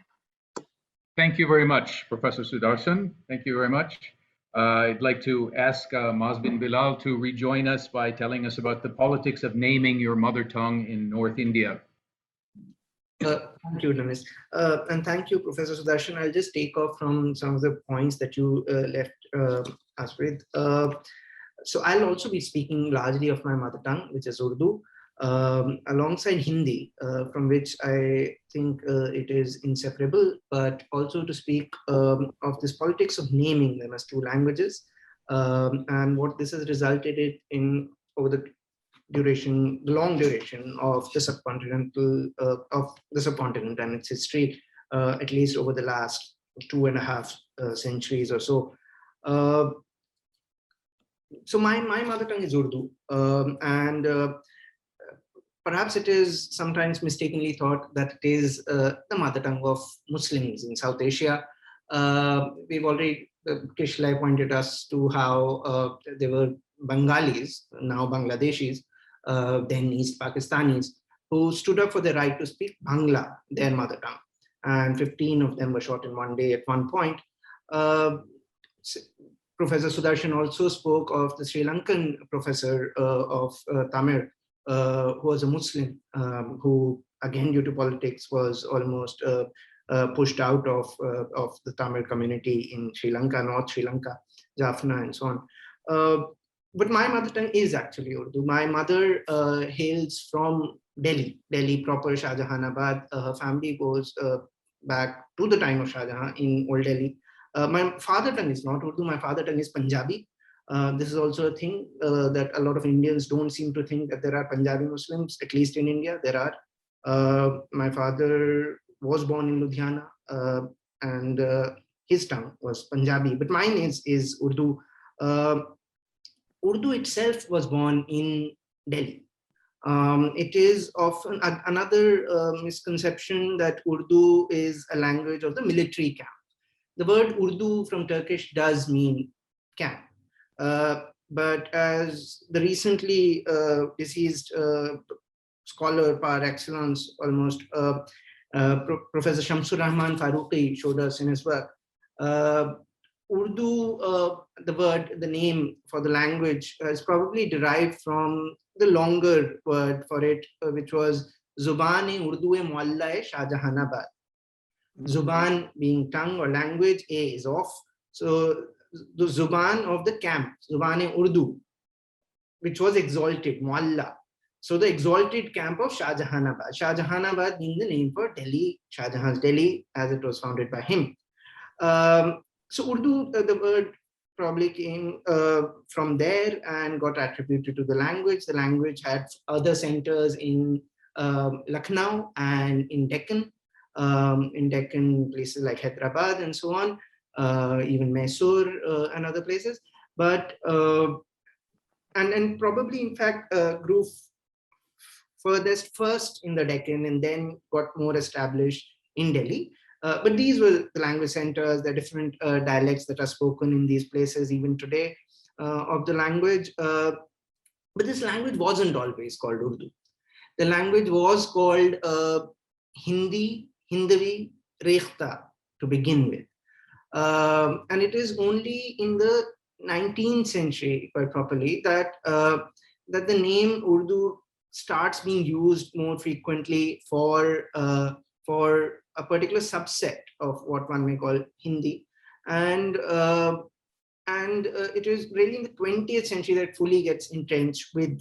Thank you very much, Professor Sudarshan. Thank you very much. I'd like to ask Mazbin Bilal to rejoin us by telling us about the politics of naming your mother tongue in North India. Thank you, Dennis. And thank you, Professor Sudarshan. I'll just take off from some of the points that you left us with. So I'll also be speaking largely of my mother tongue, which is Urdu, alongside Hindi, from which I think it is inseparable, but also to speak of this politics of naming them as two languages, and what this has resulted in over the long duration of the subcontinent and its history, at least over the last 2.5 centuries or so. So my mother tongue is Urdu, and perhaps it is sometimes mistakenly thought that it is the mother tongue of Muslims in South Asia. We've already, Kishlai pointed us to how there were Bengalis, now Bangladeshis, then East Pakistanis, who stood up for the right to speak Bangla, their mother tongue. And 15 of them were shot in one day at one point. Professor Sudarshan also spoke of the Sri Lankan professor of Tamil, who was a Muslim, who, again, due to politics, was almost pushed out of the Tamil community in Sri Lanka, North Sri Lanka, Jaffna, and so on. But my mother tongue is actually Urdu. My mother hails from Delhi proper, Shahjahanabad. Her family goes back to the time of Shah Jahan in Old Delhi. My father tongue is not Urdu. My father tongue is Punjabi. This is also a thing that a lot of Indians don't seem to think, that there are Punjabi Muslims, at least in India. There are. My father was born in Ludhiana, and his tongue was Punjabi, but mine is Urdu. Urdu itself was born in Delhi. It is often another misconception that Urdu is a language of the military camp. The word Urdu from Turkish does mean camp. But as the recently deceased scholar par excellence, almost, Professor Shamsur Rahman Farooqi showed us in his work, Urdu, the name for the language, is probably derived from the longer word for it, which was Zuban-e-Urdu-e Mualla-e Shahjahanabad. Zuban being tongue or language, A is off. So the Zuban of the camp, Zuban-e-Urdu, which was exalted, Mualla. So the exalted camp of Shah Jahanabad. Shah Jahanabad being the name for Delhi, Shah Jahan's Delhi, as it was founded by him. So Urdu, the word probably came from there and got attributed to the language. The language had other centers in Lucknow and in Deccan places like Hyderabad and so on, even Mysore and other places. But and probably in fact grew furthest first in the Deccan and then got more established in Delhi. But these were the language centers, the different dialects that are spoken in these places even today of the language. But this language wasn't always called Urdu. The language was called Hindi, Hindvi, Rekhta to begin with. And it is only in the 19th century, quite properly, that that the name Urdu starts being used more frequently for a particular subset of what one may call Hindi, and it is really in the 20th century that fully gets entrenched with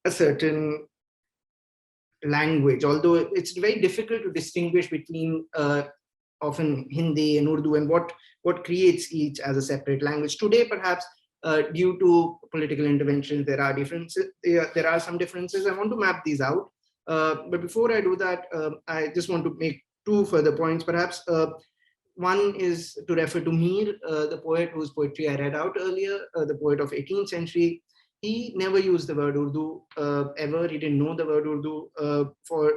a certain language. Although it's very difficult to distinguish between often Hindi and Urdu and what creates each as a separate language. Today, perhaps due to political interventions, there are differences. There are some differences. I want to map these out. But before I do that, I just want to make two further points. Perhaps one is to refer to Mir, the poet whose poetry I read out earlier, the poet of 18th century. He never used the word Urdu ever. He didn't know the word Urdu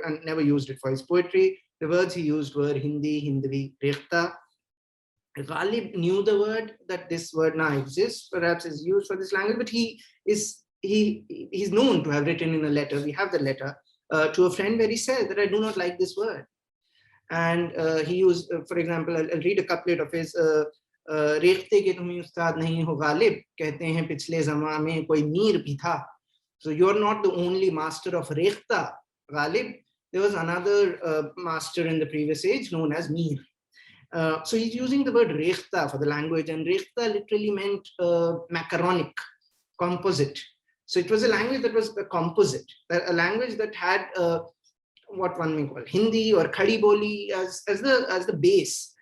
and never used it for his poetry. The words he used were Hindi, Hindvi, Rekhta. Ghalib knew the word, that this word now exists, perhaps is used for this language, but he's known to have written in a letter. We have the letter to a friend where he said that I do not like this word. And he used, for example, I'll read a couplet of his. रेख्ते के तुम्हें उस्ताद नहीं हो गालिब कहते हैं पिछले ज़माने में कोई मीर भी था. So you're not the only master of rekhta, Ghalib. There was another master in the previous age known as Mir. So he's using the word rekhta for the language, and rekhta literally meant macaronic, composite. So it was a language that was a composite, a language that had what one may call Hindi or Khadi Boli as the base,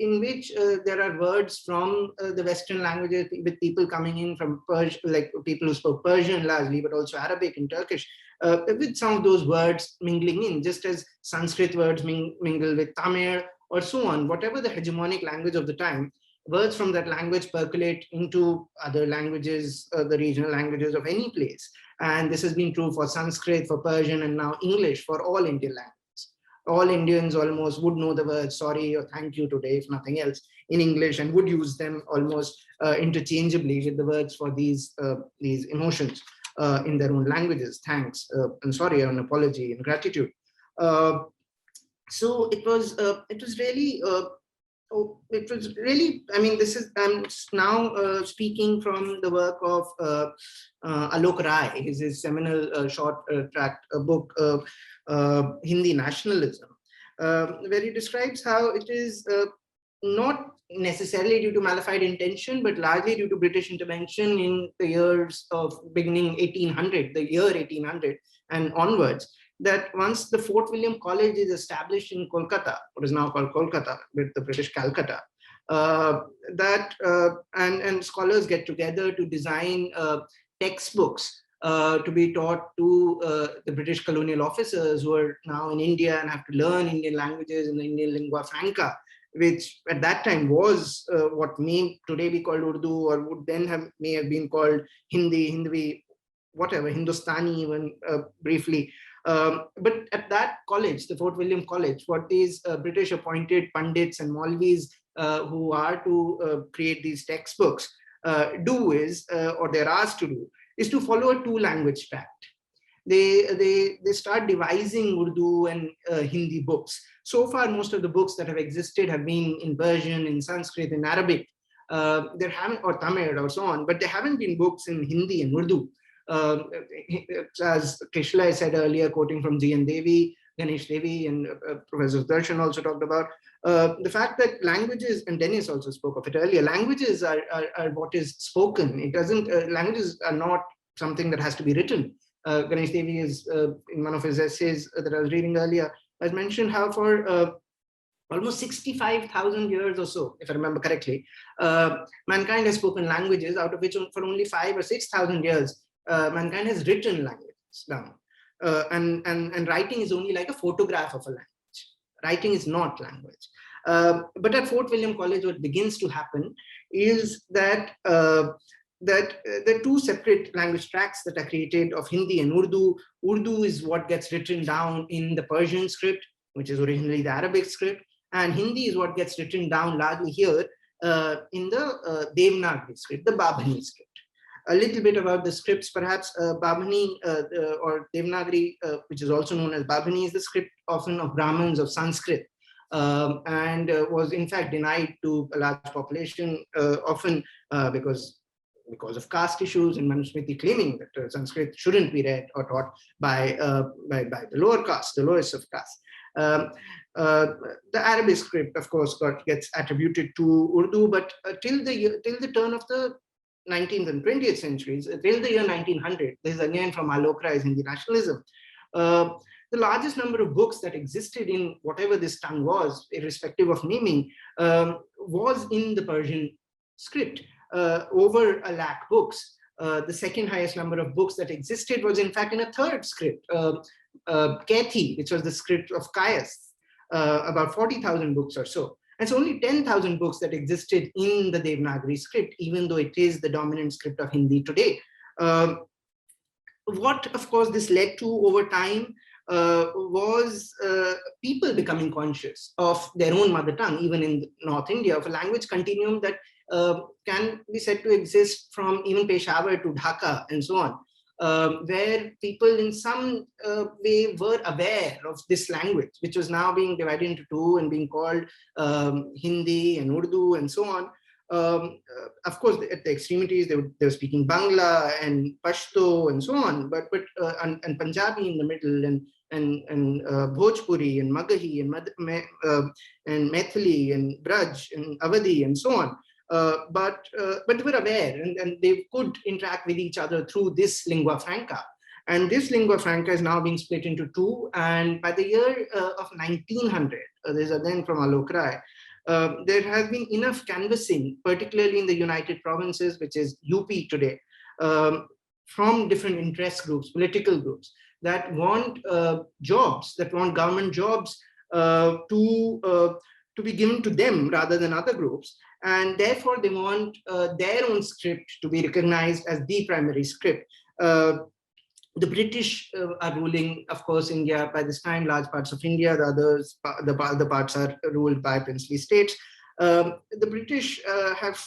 in which there are words from the Western languages with people coming in from Persian, like people who spoke Persian largely, but also Arabic and Turkish, with some of those words mingling in, just as Sanskrit words mingle with Tamil or so on. Whatever the hegemonic language of the time, words from that language percolate into other languages, the regional languages of any place. And this has been true for Sanskrit, for Persian, and now English for all Indian languages. All Indians almost would know the words sorry or thank you today, if nothing else, in English, and would use them almost interchangeably with the words for these emotions in their own languages, thanks and sorry, and apology and gratitude. So it was really, I mean, this is, I'm now speaking from the work of Alok Rai, his seminal short tract book, Hindi Nationalism, where he describes how it is not necessarily due to malified intention, but largely due to British intervention in the years of beginning 1800, the year 1800 and onwards, that once the Fort William College is established in Kolkata, what is now called Kolkata, with the British Calcutta, and scholars get together to design textbooks to be taught to the British colonial officers who are now in India and have to learn Indian languages in the Indian lingua franca, which at that time was what may today be called Urdu, or would then may have been called Hindi, Hindvi, whatever, Hindustani even briefly. But at that college, the Fort William College, what these British appointed Pandits and Maulvis who are to create these textbooks do is, or they're asked to do, is to follow a two-language pact. They start devising Urdu and Hindi books. So far, most of the books that have existed have been in Persian, in Sanskrit, in Arabic, there haven't, or Tamil or so on, but there haven't been books in Hindi and Urdu. As Krishlai said earlier, quoting from G.N. Devi, Ganesh Devi and Professor Darshan also talked about, the fact that languages, and Dennis also spoke of it earlier, languages are what is spoken. It doesn't, languages are not something that has to be written. Ganesh Devi is, in one of his essays that I was reading earlier, has mentioned how for almost 65,000 years or so, if I remember correctly, mankind has spoken languages, out of which for only 5,000 or 6,000 years, mankind has written languages down. And writing is only like a photograph of a language. Writing is not language. But at Fort William College, what begins to happen is that the two separate language tracks that are created of Hindi and Urdu. Urdu is what gets written down in the Persian script, which is originally the Arabic script, and Hindi is what gets written down largely here in the Devanagari script, the Babani script. A little bit about the scripts, perhaps. Babani or Devanagari, which is also known as Babani, is the script often of Brahmins of Sanskrit, and was in fact denied to a large population, often because of caste issues and Manusmriti claiming that Sanskrit shouldn't be read or taught by the lower caste, the lowest of caste. The Arabic script, of course, gets attributed to Urdu, but till the turn of the 19th and 20th centuries, till the year 1900, this is again from Alokra's Hindi nationalism, the largest number of books that existed in whatever this tongue was, irrespective of naming, was in the Persian script, over 100,000 books. The second highest number of books that existed was in fact in a third script, Kethi, which was the script of Caius, about 40,000 books or so. And so only 10,000 books that existed in the Devanagari script, even though it is the dominant script of Hindi today. What, of course, this led to over time was people becoming conscious of their own mother tongue, even in North India, of a language continuum that can be said to exist from even Peshawar to Dhaka and so on, where people in some way were aware of this language, which was now being divided into two and being called Hindi and Urdu and so on. Of course, at the extremities, they were speaking Bangla and Pashto and so on, and Punjabi in the middle, and Bhojpuri and Magahi and Maithili and Braj and Awadhi and so on. But they were aware, and they could interact with each other through this lingua franca. And this lingua franca is now being split into two. And by the year of 1900, there's a then from Alokrai, there has been enough canvassing, particularly in the United Provinces, which is UP today, from different interest groups, political groups, that want jobs, that want government jobs to be given to them rather than other groups. And therefore, they want their own script to be recognized as the primary script. The British are ruling, of course, India by this time, large parts of India. The other parts are ruled by princely states. The British have,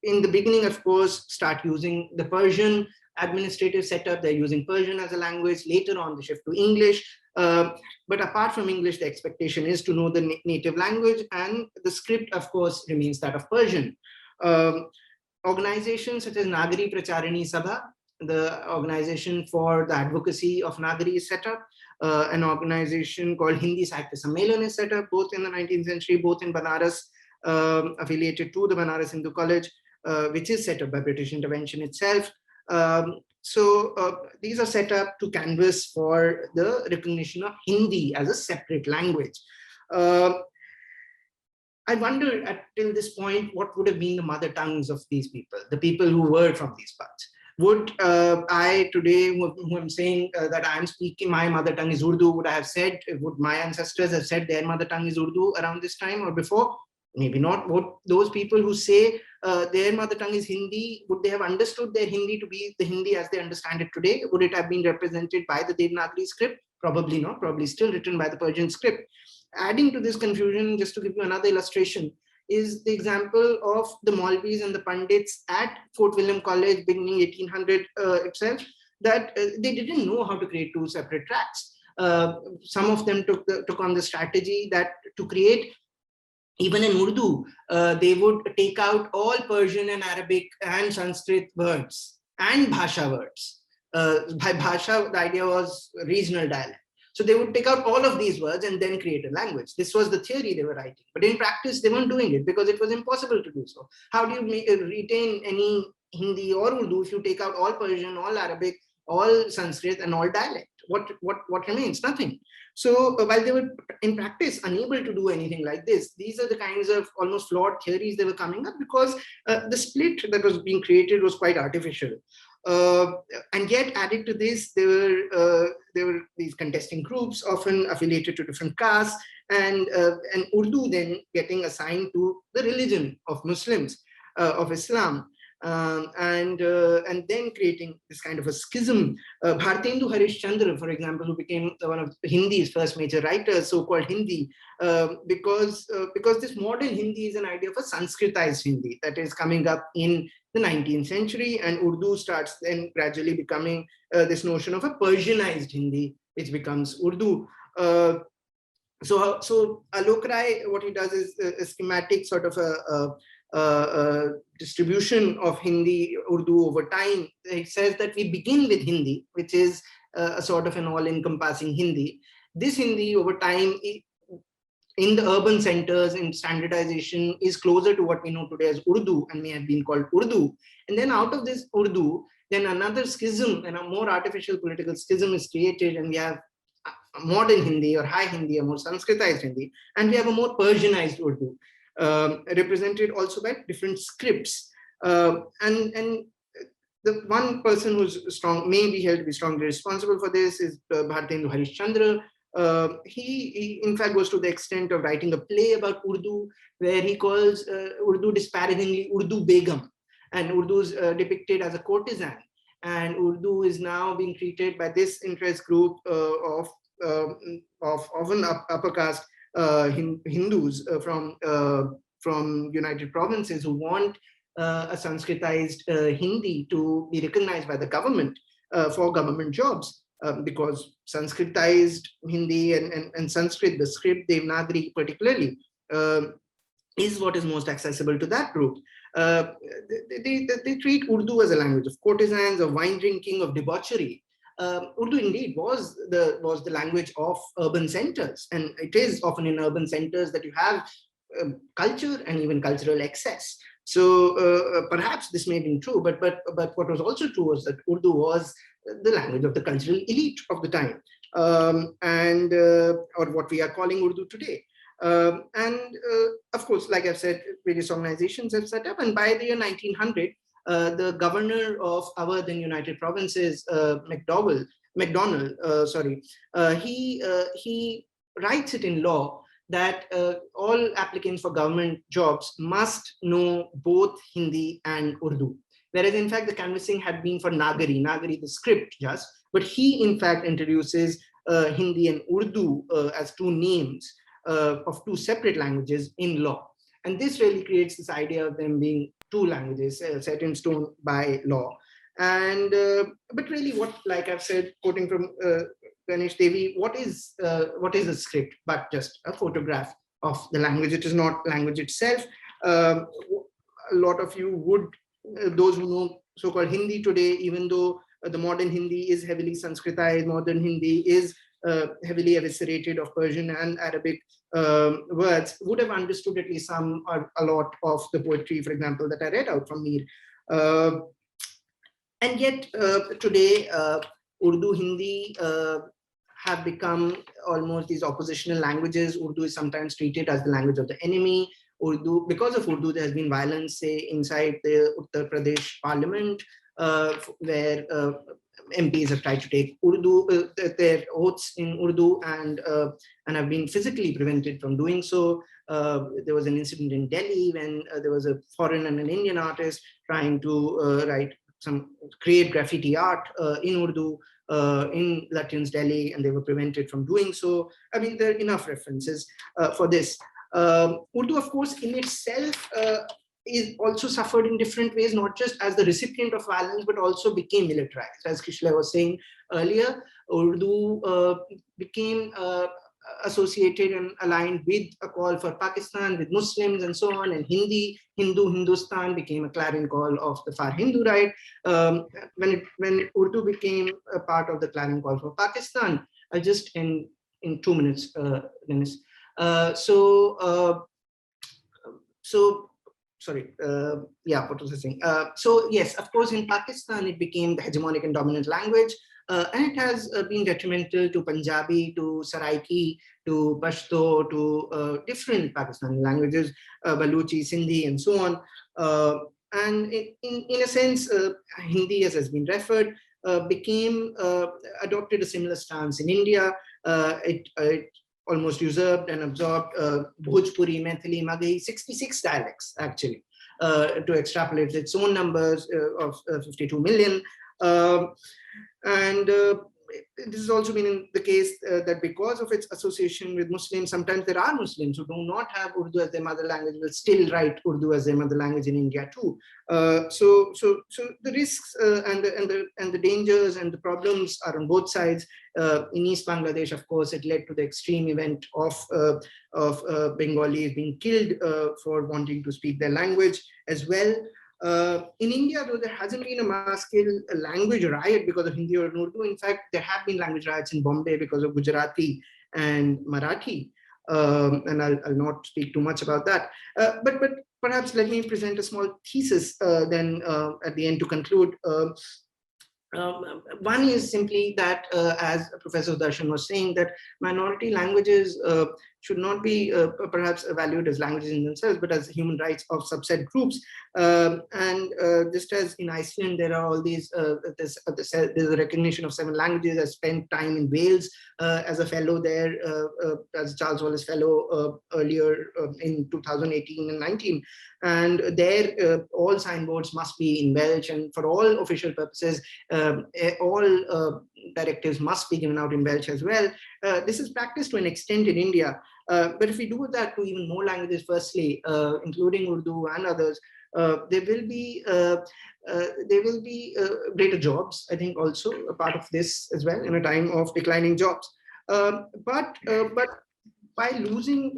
in the beginning, of course, start using the Persian administrative setup. They're using Persian as a language. Later on, they shift to English. But apart from English, the expectation is to know the native language, and the script, of course, remains that of Persian. Organizations such as Nagari Pracharini Sabha, the organization for the advocacy of Nagari, is set up. An organization called Hindi Sahitya Sammelan is set up, both in the 19th century, both in Banaras, affiliated to the Banaras Hindu College, which is set up by British intervention itself. So these are set up to canvass for the recognition of Hindi as a separate language. I wonder till this point, what would have been the mother tongues of these people, the people who were from these parts. Would I today, who am saying that I'm speaking, my mother tongue is Urdu, would I have said, would my ancestors have said their mother tongue is Urdu around this time or before? Maybe not. Would those people who say their mother tongue is Hindi, would they have understood their Hindi to be the Hindi as they understand it today? Would it have been represented by the Devanagari script? Probably not, probably still written by the Persian script. Adding to this confusion, just to give you another illustration, is the example of the Maulvis and the Pandits at Fort William College beginning 1800 itself, that they didn't know how to create two separate tracks. Some of them took on the strategy that to create, even in Urdu, they would take out all Persian and Arabic and Sanskrit words and Bhasha words. By Bhasha, the idea was regional dialect. So they would take out all of these words and then create a language. This was the theory they were writing, but in practice they weren't doing it because it was impossible to do so. How do you retain any Hindi or Urdu if you take out all Persian, all Arabic, all Sanskrit, and all dialect? What remains? Nothing. So while they were in practice unable to do anything like this, these are the kinds of almost flawed theories they were coming up, because the split that was being created was quite artificial. And yet added to this, there were these contesting groups, often affiliated to different castes, and Urdu then getting assigned to the religion of Muslims, of Islam. And then creating this kind of a schism. Bhartendu Harishchandra, for example, who became one of Hindi's first major writers, so-called Hindi, because this modern Hindi is an idea of a Sanskritized Hindi that is coming up in the 19th century, and Urdu starts then gradually becoming this notion of a Persianized Hindi, which becomes Urdu. So Alok Rai, what he does is a schematic sort of a distribution of Hindi, Urdu over time. It says that we begin with Hindi, which is a sort of an all-encompassing Hindi. This Hindi over time, in the urban centers, in standardization, is closer to what we know today as Urdu and may have been called Urdu. And then out of this Urdu, then another schism and a more artificial political schism is created, and we have a modern Hindi or high Hindi, a more Sanskritized Hindi, and we have a more Persianized Urdu. Represented also by different scripts, and the one person who's may be held to be strongly responsible for this is Bhartendu Harishchandra. He in fact goes to the extent of writing a play about Urdu, where he calls Urdu disparagingly Urdu Begum, and Urdu is depicted as a courtesan, and Urdu is now being treated by this interest group of an upper caste Hindus from United Provinces who want a Sanskritized Hindi to be recognized by the government for government jobs, because Sanskritized Hindi and Sanskrit, the script, Devanagari particularly, is what is most accessible to that group. They treat Urdu as a language of courtesans, of wine drinking, of debauchery. Urdu indeed was the language of urban centers, and it is often in urban centers that you have culture and even cultural excess. So perhaps this may have been true, but what was also true was that Urdu was the language of the cultural elite of the time, or what we are calling Urdu today. Of course, like I've said, various organizations have set up, and by the year 1900, the governor of our then United Provinces, McDonald, he writes it in law that all applicants for government jobs must know both Hindi and Urdu. Whereas in fact, the canvassing had been for Nagari the script just, but he in fact introduces Hindi and Urdu as two names of two separate languages in law. And this really creates this idea of them being two languages set in stone by law. And but really, what, like I've said, quoting from Ganesh Devi, what is a script but just a photograph of the language? It is not language itself. A lot of you would, those who know so-called Hindi today, even though the modern Hindi is heavily Sanskritized, modern Hindi is heavily eviscerated of Persian and Arabic words, would have understood at least some or a lot of the poetry, for example, that I read out from Mir. And yet today, Urdu, Hindi have become almost these oppositional languages. Urdu is sometimes treated as the language of the enemy. Urdu, because of Urdu, there has been violence, say, inside the Uttar Pradesh parliament, where MPs have tried to take Urdu, their oaths in Urdu, and have been physically prevented from doing so. There was an incident in Delhi when there was a foreign and an Indian artist trying to create graffiti art in Urdu in Leighton's Delhi, and they were prevented from doing so. I mean, there are enough references for this. Urdu, of course, in itself is also suffered in different ways, not just as the recipient of violence, but also became militarized. As Kishle was saying earlier, Urdu became associated and aligned with a call for Pakistan, with Muslims and so on, and Hindustan became a clarion call of the far Hindu right. When Urdu became a part of the clarion call for Pakistan, I'll just end in 2 minutes, Dennis. Sorry, what was I saying? So yes, of course, in Pakistan, it became the hegemonic and dominant language, and it has been detrimental to Punjabi, to Saraiki, to Pashto, to different Pakistani languages, Baluchi, Sindhi, and so on. And in a sense, Hindi, as has been referred, adopted a similar stance in India. It almost usurped and absorbed Bhojpuri, Maithili, Maghai, 66 dialects actually, to extrapolate its own numbers of 52 million. This has also been the case that because of its association with Muslims, sometimes there are Muslims who do not have Urdu as their mother language, will still write Urdu as their mother language in India too. So the risks and the dangers and the problems are on both sides. In East Bangladesh, of course, it led to the extreme event of Bengalis being killed for wanting to speak their language as well. In India, though, there hasn't been a mass-scale language riot because of Hindi or Urdu. In fact, there have been language riots in Bombay because of Gujarati and Marathi. And I'll not speak too much about that. But perhaps let me present a small thesis then at the end to conclude. One is simply that, as Professor Darshan was saying, that minority languages should not be perhaps valued as languages in themselves, but as human rights of subset groups. Just as in Iceland, there are all these, there's a recognition of 7 languages. I spent time in Wales as a fellow there, as Charles Wallace Fellow earlier in 2018 and 19. And there, all signboards must be in Welsh, and for all official purposes, all directives must be given out in Welsh as well. This is practiced to an extent in India, but if we do that to even more languages, firstly, including Urdu and others, there will be greater jobs, I think, also a part of this as well in a time of declining jobs. But by losing,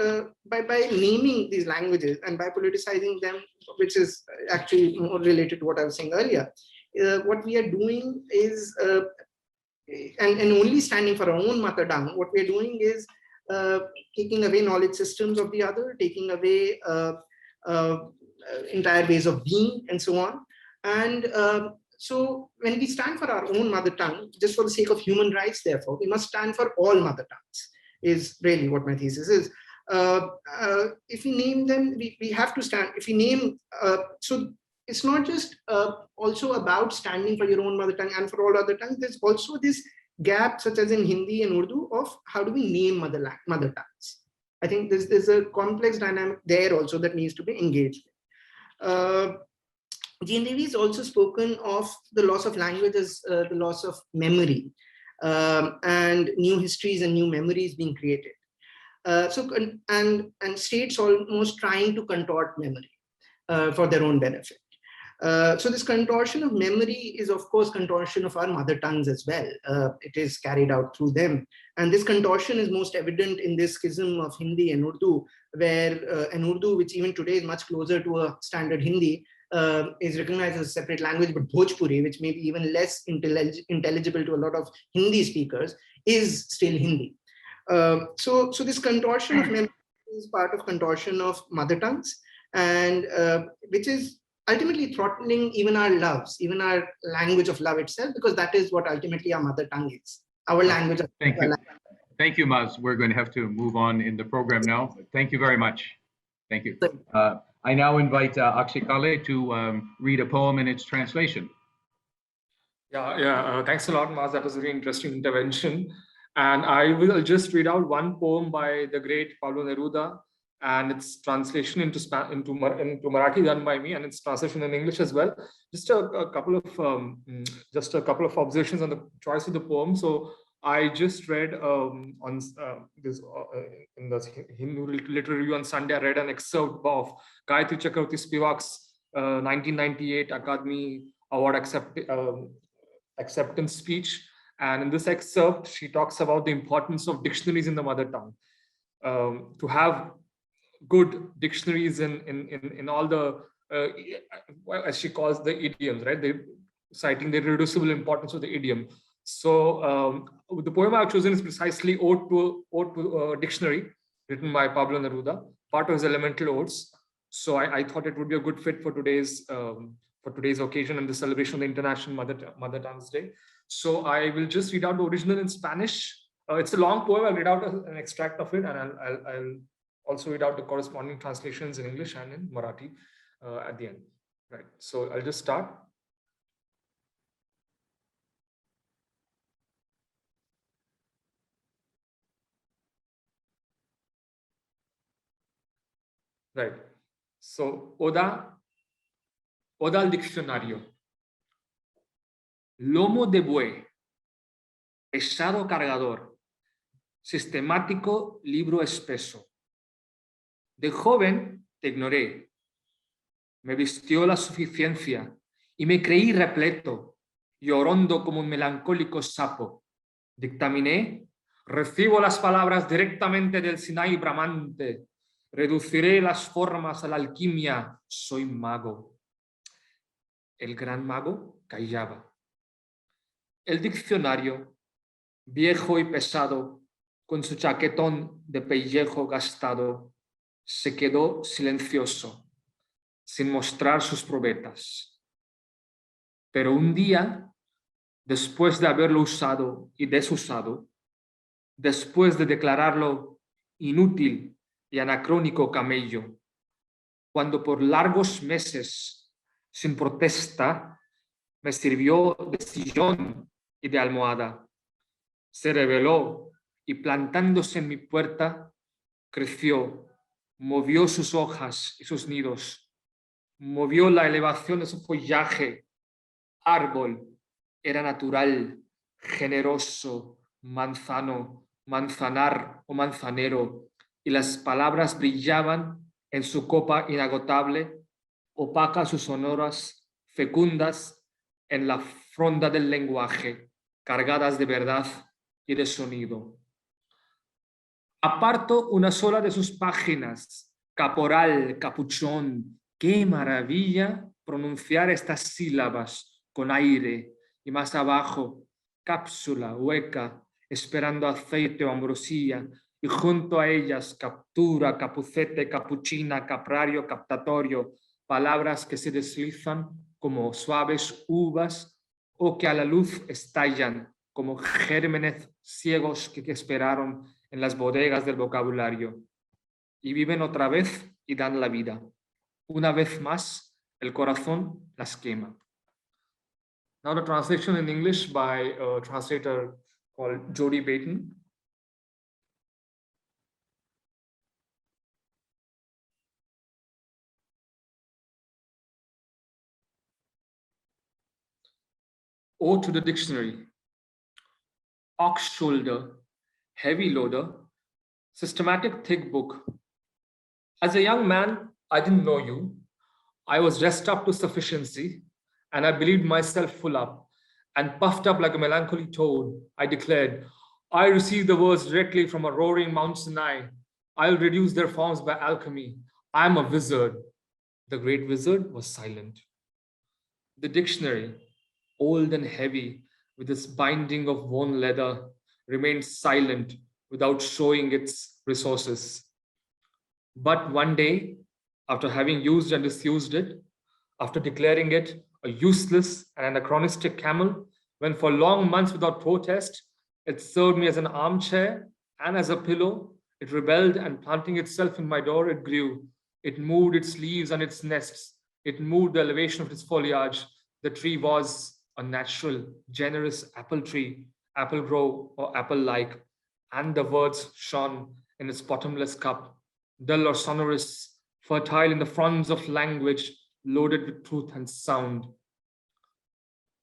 by naming these languages and by politicizing them, which is actually more related to what I was saying earlier, what we are doing is, and only standing for our own mother tongue, what we are doing is taking away knowledge systems of the other, taking away entire ways of being, and so on. And so when we stand for our own mother tongue, just for the sake of human rights, therefore, we must stand for all mother tongues, is really what my thesis is. If we name them, we have to stand. If we name, so it's not just also about standing for your own mother tongue and for all other tongues. There's also this gap, such as in Hindi and Urdu, of how do we name mother tongues. I think there's a complex dynamic there also that needs to be engaged. Jean Devi has also spoken of the loss of language as the loss of memory, and new histories and new memories being created. And states almost trying to contort memory for their own benefit. So this contortion of memory is, of course, contortion of our mother tongues as well. It is carried out through them. And this contortion is most evident in this schism of Hindi and Urdu, where an Urdu, which even today is much closer to a standard Hindi, is recognized as a separate language, but Bhojpuri, which may be even less intelligible to a lot of Hindi speakers, is still Hindi. So this contortion of memory is part of contortion of mother tongues, and which is ultimately throttling even our loves, even our language of love itself, because that is what ultimately our mother tongue is, our language. Thank you. Thank you, Maz. We're going to have to move on in the program now. Thank you very much. Thank you. I now invite Akshay Kale to read a poem in its translation. Thanks a lot, Maz. That was a very interesting intervention. And I will just read out one poem by the great Pablo Neruda, and its translation into Marathi done by me, and its translation in English as well. Just a couple of observations on the choice of the poem. So I just read in the Hindu Literary Review on Sunday, I read an excerpt of Gayatri Chakravarti Spivak's 1998 Academy Award acceptance speech. And in this excerpt, she talks about the importance of dictionaries in the mother tongue. To have good dictionaries in all the, as she calls the idioms, right? Citing the irreducible importance of the idiom. So the poem I've chosen is precisely Ode to a Dictionary, written by Pablo Neruda, part of his Elemental Odes. So I thought it would be a good fit for today's occasion and the celebration of the International Mother Tongues Day. So I will just read out the original in Spanish. It's a long poem. I'll read out an extract of it, and I'll also read out the corresponding translations in English and in Marathi at the end. Right. So I'll just start. Right. So Oda al diccionario. Lomo de buey, pesado cargador, sistemático libro espeso. De joven te ignoré, me vistió la suficiencia y me creí repleto, llorando como un melancólico sapo. Dictaminé, recibo las palabras directamente del Sinai bramante, reduciré las formas a la alquimia, soy mago. El gran mago callaba. El diccionario, viejo y pesado, con su chaquetón de pellejo gastado, se quedó silencioso, sin mostrar sus probetas. Pero un día, después de haberlo usado y desusado, después de declararlo inútil y anacrónico camello, cuando por largos meses, sin protesta, me sirvió de sillón y de almohada, se reveló y plantándose en mi puerta, creció, movió sus hojas y sus nidos, movió la elevación de su follaje, árbol, era natural, generoso, manzano, manzanar o manzanero, y las palabras brillaban en su copa inagotable, opacas o sonoras, fecundas en la fronda del lenguaje, cargadas de verdad y de sonido. Aparto una sola de sus páginas, caporal, capuchón, qué maravilla pronunciar estas sílabas con aire, y más abajo, cápsula, hueca, esperando aceite o ambrosía, y junto a ellas captura, capucete, capuchina, caprario, captatorio, palabras que se deslizan como suaves uvas o que a la luz estallan como gérmenes ciegos que esperaron en las bodegas del vocabulario y viven otra vez y dan la vida. Una vez más, el corazón las quema. Now the translation in English by a translator called Jody Leighton. Ode to the Dictionary. Ox shoulder, heavy loader, systematic thick book. As a young man, I didn't know you. I was dressed up to sufficiency, and I believed myself full up and puffed up like a melancholy toad. I declared, I received the words directly from a roaring Mount Sinai. I'll reduce their forms by alchemy. I'm a wizard. The great wizard was silent. The dictionary, old and heavy, with its binding of worn leather, remained silent without showing its resources. But one day, after having used and misused it, after declaring it a useless and anachronistic camel, when for long months without protest, it served me as an armchair and as a pillow, it rebelled and planting itself in my door, it grew. It moved its leaves and its nests. It moved the elevation of its foliage. The tree was a natural, generous apple tree, apple grove or apple-like, and the words shone in its bottomless cup, dull or sonorous, fertile in the fronds of language, loaded with truth and sound.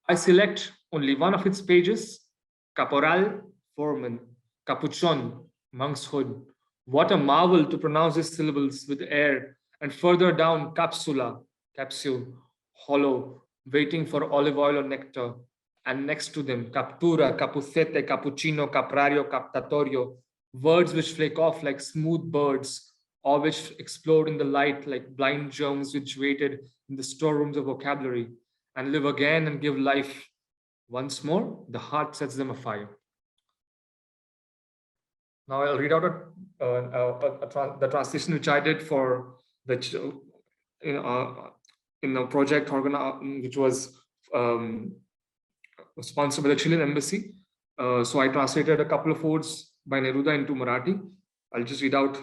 I select only one of its pages, caporal, foreman, capuchon, monk's hood. What a marvel to pronounce these syllables with air, and further down, capsula, capsule, hollow, waiting for olive oil or nectar, and next to them, captura, capucete, cappuccino, caprario, captatorio, words which flake off like smooth birds, or which explode in the light like blind germs which waited in the storerooms of vocabulary, and live again and give life, Once more, the heart sets them afire. Now I'll read out the translation which I did for the in a project which was sponsored by the Chilean embassy. So I translated a couple of odes by Neruda into Marathi. I'll just read out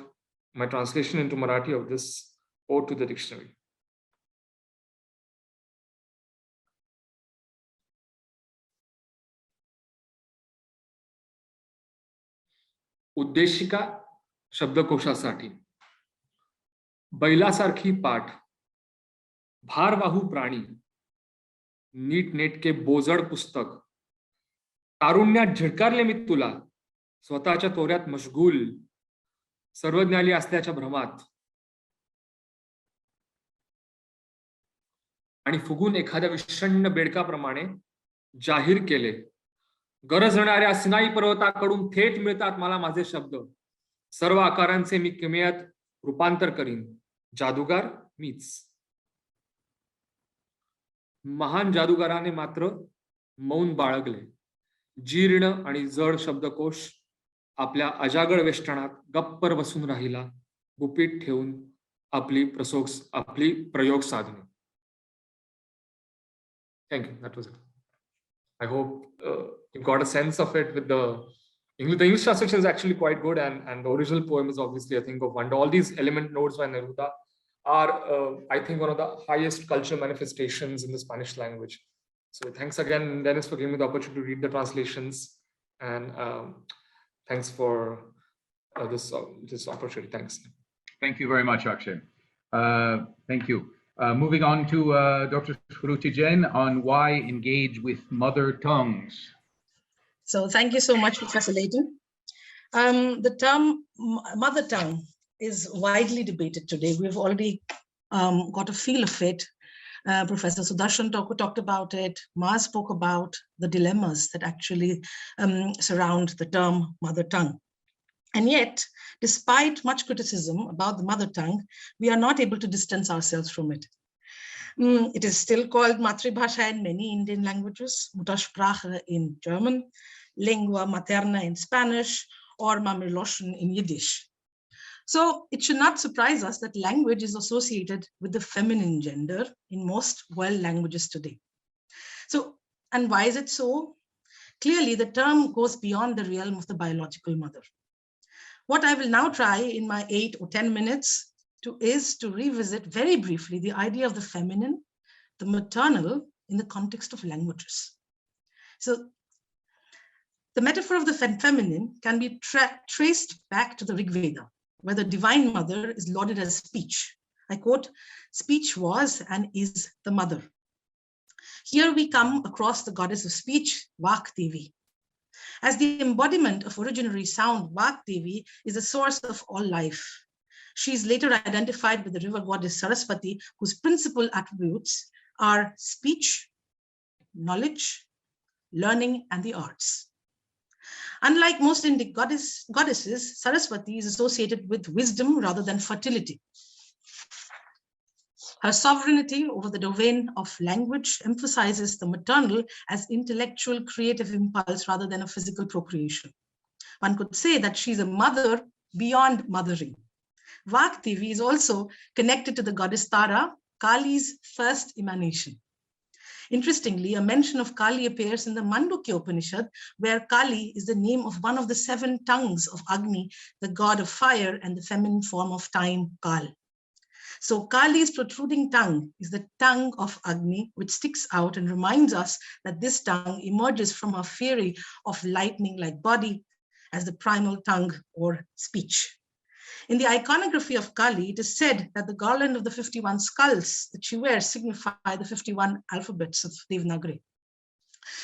my translation into Marathi of this ode to the dictionary. उद्देशिका शब्दकोशासाठी बैलासारखी पाठ, भारवाहू प्राणी, नीटनेटके बोजड पुस्तक, तारुण्यात झिडकारले मी तुला, स्वतःच्या तोऱ्यात मशगूल, सर्वज्ञानी असल्याच्या भ्रमात, आणि फुगून एखाद्या विषण्ण बेडकाप्रमाणे जाहीर केले, गरजणाऱ्या सिनाई पर्वताकडून थेट मिळतात मला माझे शब्द, सर्व आकारांचे मी किमयात रूपांतर करीन, जादूगार मीच. महान जादूगाराने मात्र मौन बाळगले, जीर्ण आणि जड शब्दकोश आपल्या अजागळ वेष्टनात गप्पर बसून राहिला, गुपित ठेवून आपली प्रयोग साधने. Thank you. That was it. I hope you got a sense of it with the English. The English translation is actually quite good, and the original poem is obviously a thing of wonder. All these element notes by Neruda are, I think, one of the highest cultural manifestations in the Spanish language. So thanks again, Dennis, for giving me the opportunity to read the translations, and thanks for this opportunity. Thanks. Thank you very much, Akshay. Thank you. Moving on to Dr. Shruti Jain on why engage with mother tongues. So thank you so much, Professor Leighton. The term mother tongue is widely debated today. We've already got a feel of it. Professor Sudarshan talked about it. Ma spoke about the dilemmas that actually surround the term mother tongue. And yet, despite much criticism about the mother tongue, we are not able to distance ourselves from it. It is still called Matribhasha in many Indian languages, Muttersprache in German, Lingua Materna in Spanish, or Mamriloschen in Yiddish. So it should not surprise us that language is associated with the feminine gender in most world languages today. So, and why is it so? Clearly, the term goes beyond the realm of the biological mother. What I will now try in my 8 or 10 minutes is to revisit very briefly the idea of the feminine, the maternal in the context of languages. So the metaphor of the feminine can be traced back to the Rig Veda, where the divine mother is lauded as speech. I quote, "Speech was and is the mother." Here we come across the goddess of speech, Vak Devi. As the embodiment of originary sound, Vak Devi is the source of all life. She is later identified with the river goddess Saraswati, whose principal attributes are speech, knowledge, learning, and the arts. Unlike most Indic goddesses, Saraswati is associated with wisdom rather than fertility. Her sovereignty over the domain of language emphasizes the maternal as intellectual creative impulse rather than a physical procreation. One could say that she's a mother beyond mothering. Vak Devi is also connected to the goddess Tara, Kali's first emanation. Interestingly, a mention of Kali appears in the Mandukya Upanishad, where Kali is the name of one of the 7 tongues of Agni, the god of fire, and the feminine form of time, Kal. So Kali's protruding tongue is the tongue of Agni, which sticks out and reminds us that this tongue emerges from her fiery of lightning-like body as the primal tongue or speech. In the iconography of Kali, it is said that the garland of the 51 skulls that she wears signify the 51 alphabets of Devanagari.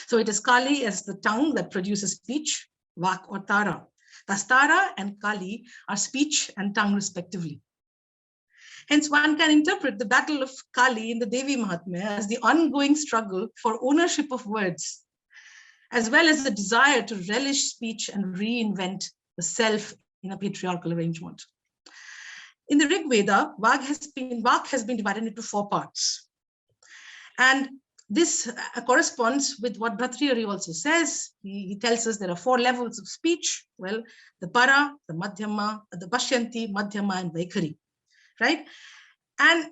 So it is Kali as the tongue that produces speech, Vak or Tara. Thus Tara and Kali are speech and tongue respectively. Hence, one can interpret the battle of Kali in the Devi Mahatmya as the ongoing struggle for ownership of words, as well as the desire to relish speech and reinvent the self in a patriarchal arrangement. In the Rig Veda, Vak has been divided into 4 parts. And This corresponds with what Bhattacharya also says. He tells us there are 4 levels of speech. Well, the para, the madhyama, the pashyanti, madhyama, and vaikhari, right? And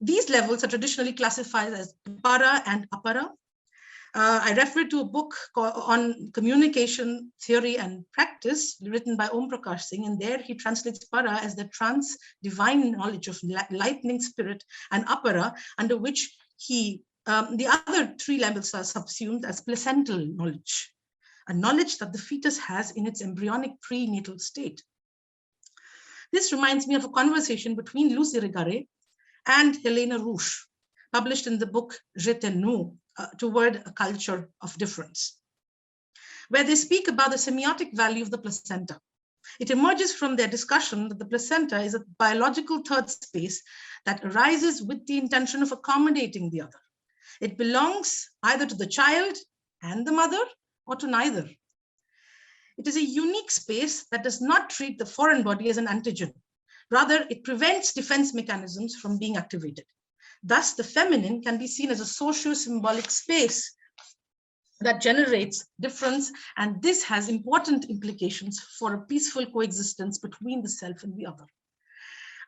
these levels are traditionally classified as para and apara. I refer to a book on communication theory and practice written by Om Prakash Singh, and there he translates para as the trans divine knowledge of lightning spirit, and apara, under which he the other 3 levels are subsumed as placental knowledge, a knowledge that the fetus has in its embryonic prenatal state. This reminds me of a conversation between Lucy Regare and Helena Rouche, published in the book Je t'aime, Toward a Culture of Difference, where they speak about the semiotic value of the placenta. It emerges from their discussion that the placenta is a biological third space that arises with the intention of accommodating the other. It belongs either to the child and the mother or to neither. It is a unique space that does not treat the foreign body as an antigen. Rather, it prevents defense mechanisms from being activated. Thus, the feminine can be seen as a socio-symbolic space that generates difference, and this has important implications for a peaceful coexistence between the self and the other.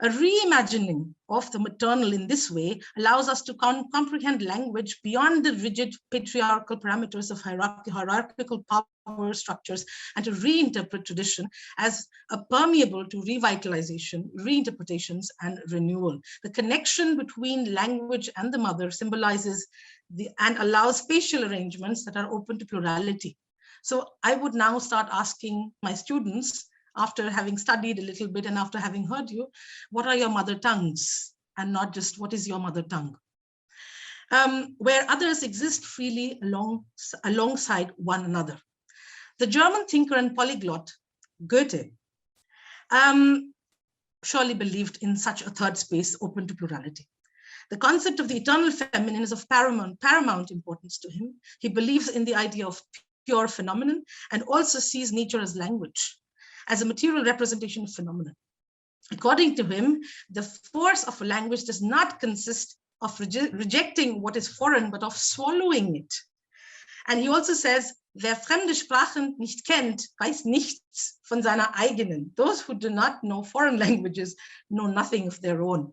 A reimagining of the maternal in this way allows us to comprehend language beyond the rigid patriarchal parameters of hierarchical power structures, and to reinterpret tradition as a permeable to revitalization, reinterpretations, and renewal. The connection between language and the mother symbolizes and allows spatial arrangements that are open to plurality. So I would now start asking my students, after having studied a little bit and after having heard you, what are your mother tongues? And not just what is your mother tongue? Where others exist freely alongside one another. The German thinker and polyglot Goethe surely believed in such a third space open to plurality. The concept of the eternal feminine is of paramount importance to him. He believes in the idea of pure phenomenon and also sees nature as language, as a material representation of phenomena. According to him, the force of a language does not consist of rejecting what is foreign, but of swallowing it. And he also says, wer fremde Sprachen nicht kennt, weiß nichts von seiner eigenen. Those who do not know foreign languages know nothing of their own.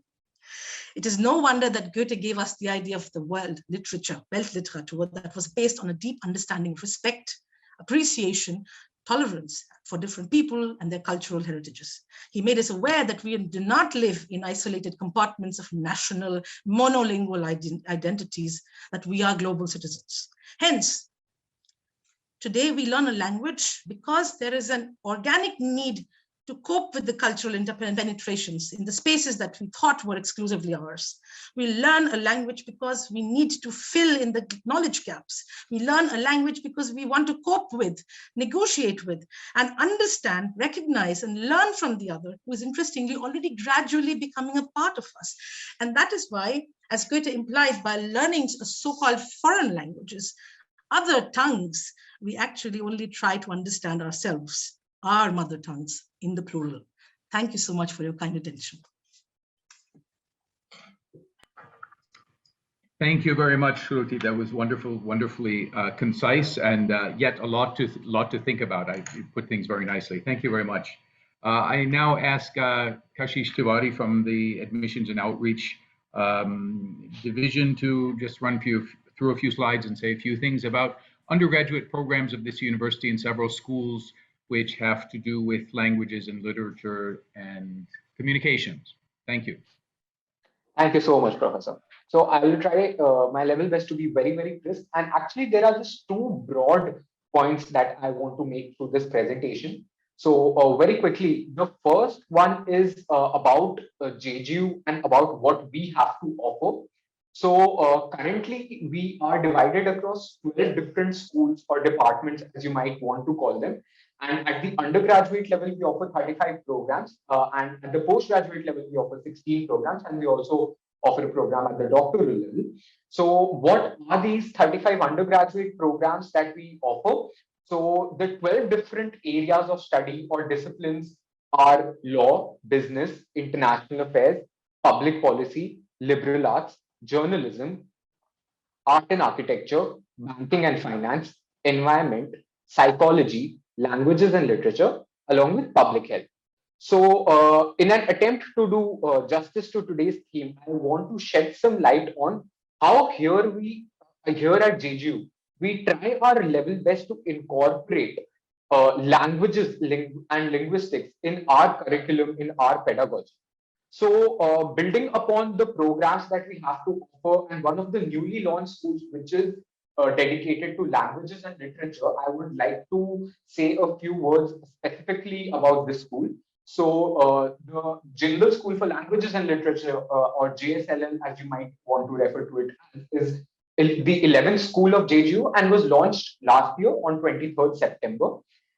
It is no wonder that Goethe gave us the idea of the world literature, Weltliteratur, that was based on a deep understanding of respect, appreciation, tolerance for different people and their cultural heritages. He made us aware that we do not live in isolated compartments of national monolingual identities, that we are global citizens. Hence, today we learn a language because there is an organic need to cope with the cultural penetrations in the spaces that we thought were exclusively ours. We learn a language because we need to fill in the knowledge gaps. We learn a language because we want to cope with, negotiate with, and understand, recognize, and learn from the other, who is interestingly already gradually becoming a part of us. And that is why, as Goethe implied, by learning so-called foreign languages, other tongues, we actually only try to understand ourselves, our mother tongues, in the plural. Thank you so much for your kind attention. Thank you very much, Shruti. That was wonderful, wonderfully concise, and yet a lot to think about. You put things very nicely. Thank you very much. I now ask Kashish Tiwari from the Admissions and Outreach Division to just run through a few slides and say a few things about undergraduate programs of this university and several schools which have to do with languages and literature and communications. Thank you. Thank you so much, Professor. So I will try my level best to be very, very crisp. And actually, there are just 2 broad points that I want to make through this presentation. So very quickly, the first one is about JGU and about what we have to offer. So currently, we are divided across 12 different schools or departments, as you might want to call them. And at the undergraduate level, we offer 35 programs. And at the postgraduate level, we offer 16 programs. And we also offer a program at the doctoral level. So what are these 35 undergraduate programs that we offer? So the 12 different areas of study or disciplines are law, business, international affairs, public policy, liberal arts, journalism, art and architecture, banking and finance, environment, psychology, languages and literature, along with public health. So, in an attempt to do justice to today's theme, I want to shed some light on how here at JGU, we try our level best to incorporate languages and linguistics in our curriculum, in our pedagogy. So, building upon the programs that we have to offer, and one of the newly launched schools, which is dedicated to languages and literature, I would like to say a few words specifically about this school. So, the Jindal School for Languages and Literature, or JSLL, as you might want to refer to it, is the 11th school of JGU and was launched last year on 23rd September.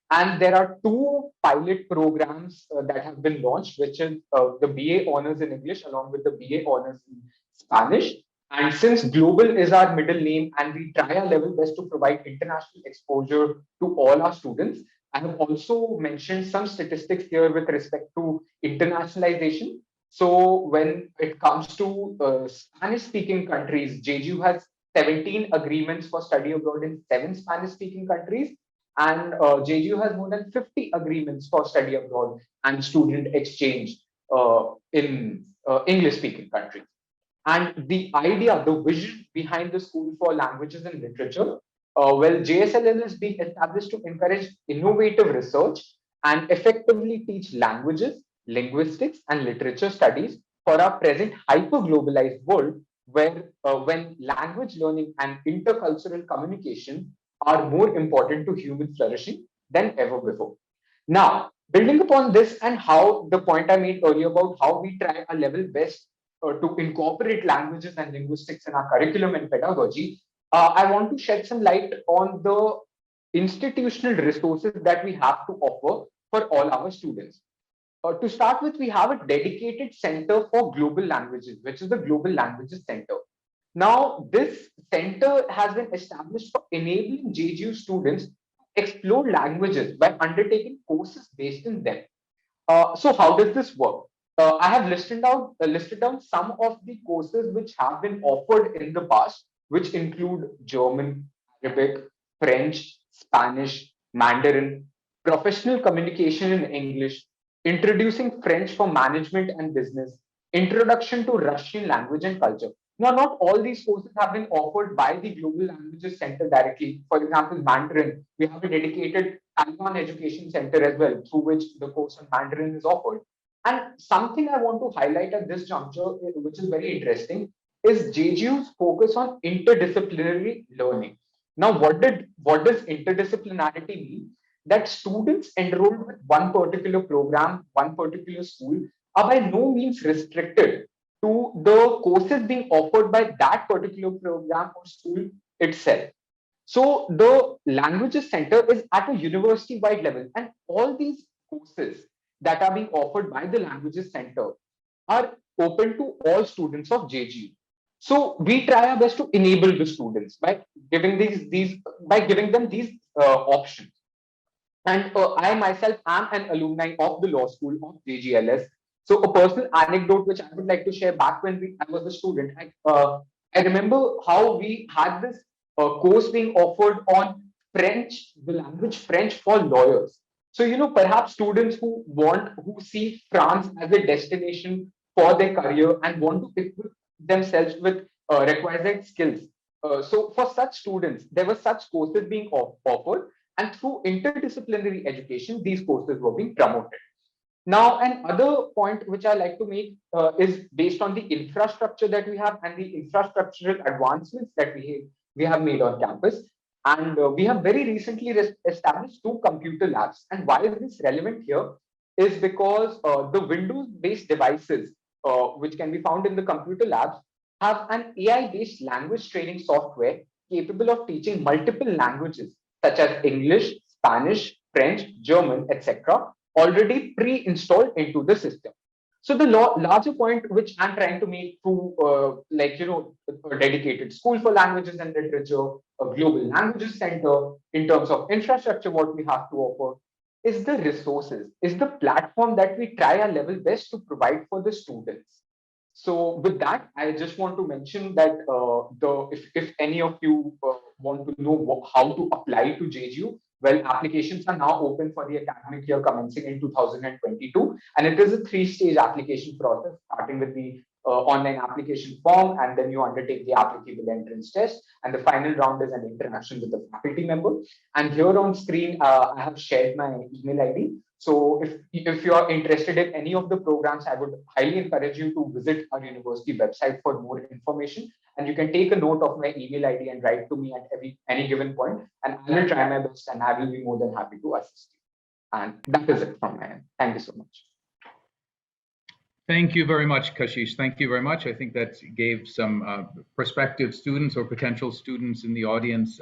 And there are two pilot programs that have been launched, which is the BA Honors in English along with the BA Honors in Spanish. And since global is our middle name and we try our level best to provide international exposure to all our students, I have also mentioned some statistics here with respect to internationalization. So when it comes to Spanish-speaking countries, JGU has 17 agreements for study abroad in 7 Spanish-speaking countries, and JGU has more than 50 agreements for study abroad and student exchange in English-speaking countries. And the idea, the vision behind the School for Languages and Literature, well, JSLL is being established to encourage innovative research and effectively teach languages, linguistics, and literature studies for our present hyper-globalized world, where when language learning and intercultural communication are more important to human flourishing than ever before. Now, building upon this and how the point I made earlier about how we try our level best to incorporate languages and linguistics in our curriculum and pedagogy, I want to shed some light on the institutional resources that we have to offer for all our students. To start with, we have a dedicated center for global languages, which is the Global Languages Center. Now, this center has been established for enabling JGU students to explore languages by undertaking courses based in them. So how does this work? I have listed down some of the courses which have been offered in the past, which include German, Arabic, French, Spanish, Mandarin, professional communication in English, introducing French for management and business, introduction to Russian language and culture. Now, not all these courses have been offered by the Global Languages Center directly. For example, Mandarin, we have a dedicated Taiwan Education Center as well, through which the course on Mandarin is offered. And something I want to highlight at this juncture, which is very interesting, is JGU's focus on interdisciplinary learning. Now, what does interdisciplinarity mean? That students enrolled with one particular program, one particular school, are by no means restricted to the courses being offered by that particular program or school itself. So the Languages Center is at a university-wide level, and all these courses that are being offered by the Languages Center are open to all students of JGU. So we try our best to enable the students by giving them these options. And I myself am an alumni of the law school of JGLS. So a personal anecdote which I would like to share, back when I was a student, I remember how we had this course being offered on French, the language French for lawyers. So, perhaps students who see France as a destination for their career and want to equip themselves with requisite skills. So for such students, there were such courses being offered, and through interdisciplinary education, these courses were being promoted. Now, another point which I like to make is based on the infrastructure that we have and the infrastructural advancements that we have made on campus. And we have very recently established 2 computer labs. And why is this relevant here? Is because the Windows-based devices, which can be found in the computer labs, have an AI-based language training software capable of teaching multiple languages such as English, Spanish, French, German, etc., already pre-installed into the system. So the larger point which I'm trying to make through, a dedicated school for languages and literature, a global languages center, in terms of infrastructure, what we have to offer is the resources, is the platform that we try our level best to provide for the students. So with that, I just want to mention that if any of you want to know how to apply to JGU, well, applications are now open for the academic year commencing in 2022, and it is a 3-stage application process, starting with the online application form, and then you undertake the applicable entrance test, and the final round is an interaction with the faculty member. And here on screen, I have shared my email ID. So if you are interested in any of the programs, I would highly encourage you to visit our university website for more information. And you can take a note of my email ID and write to me at any given point, and I will try my best, and I will be more than happy to assist you. And that is it from my end. Thank you so much. Thank you very much, Kashish. Thank you very much. I think that gave some prospective students or potential students in the audience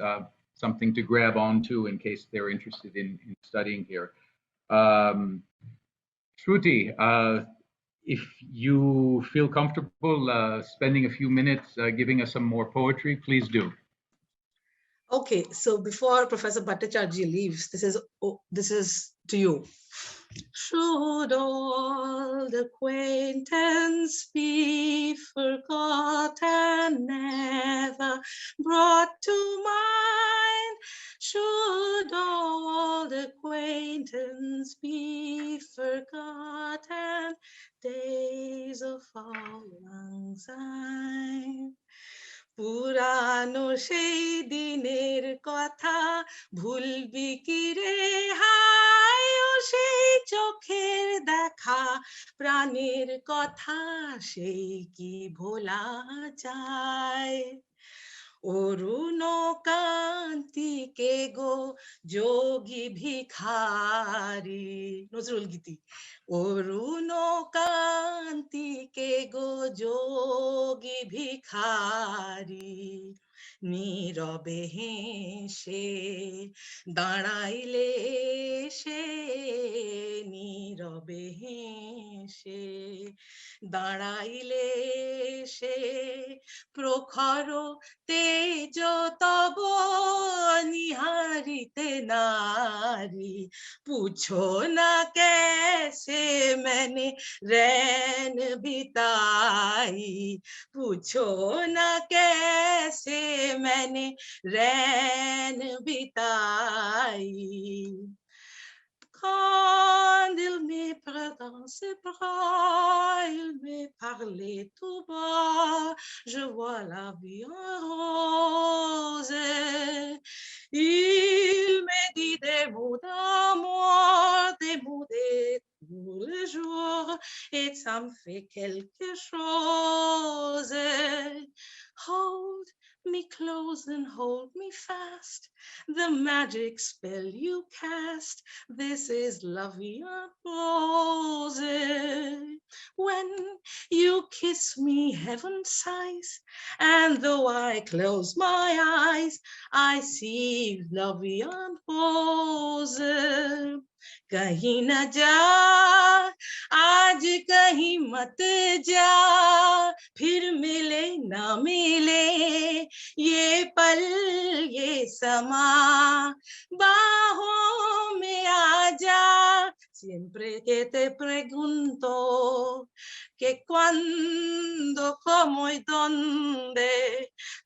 something to grab onto in case they're interested in studying here. Shruti, if you feel comfortable spending a few minutes giving us some more poetry, please do. Okay, so before Professor Bhattacharjee leaves, this is to you. Should old acquaintance be forgotten, never brought to mind? Should old acquaintance be forgotten, days of our lang syne? পুরানো সেই দিনের কথা ভুলবি কি রে হায়, ও সেই চোখের দেখা প্রাণের কথা সেই কি ভোলা যায়? অরুণ কান্তিকে গো যোগী ভিখারি, নজরুল গীতি। অরুণ কান্তিকে গো যোগী ভিখারি, নীরবে হেসে দাঁড়াইলে সে, নীরবে হেসে দাঁড়াইলে সে, প্রখর তেজ তব নিহারিতে নারী, पूछो ना कैसे मैंने रैन बिताई, पूछो ना कैसे मैंने रैन बिताई। Quand il me prit dans ses bras, il me parlait tout bas, je vois la vie en rose. Il me dit des mots d'amour, des mots de tous les jours, et ça me fait quelque chose. Hold me close and hold me fast, the magic spell you cast, this is La Vie en Rose. When you kiss me, heaven sighs, and though I close my eyes, I see La Vie en Rose. कहीं न जा आज कहीं मत जा, फिर मिले ना मिले ये पल ये समा, बाहों में आ जा, siempre que te pregunto que cuándo, cómo y dónde,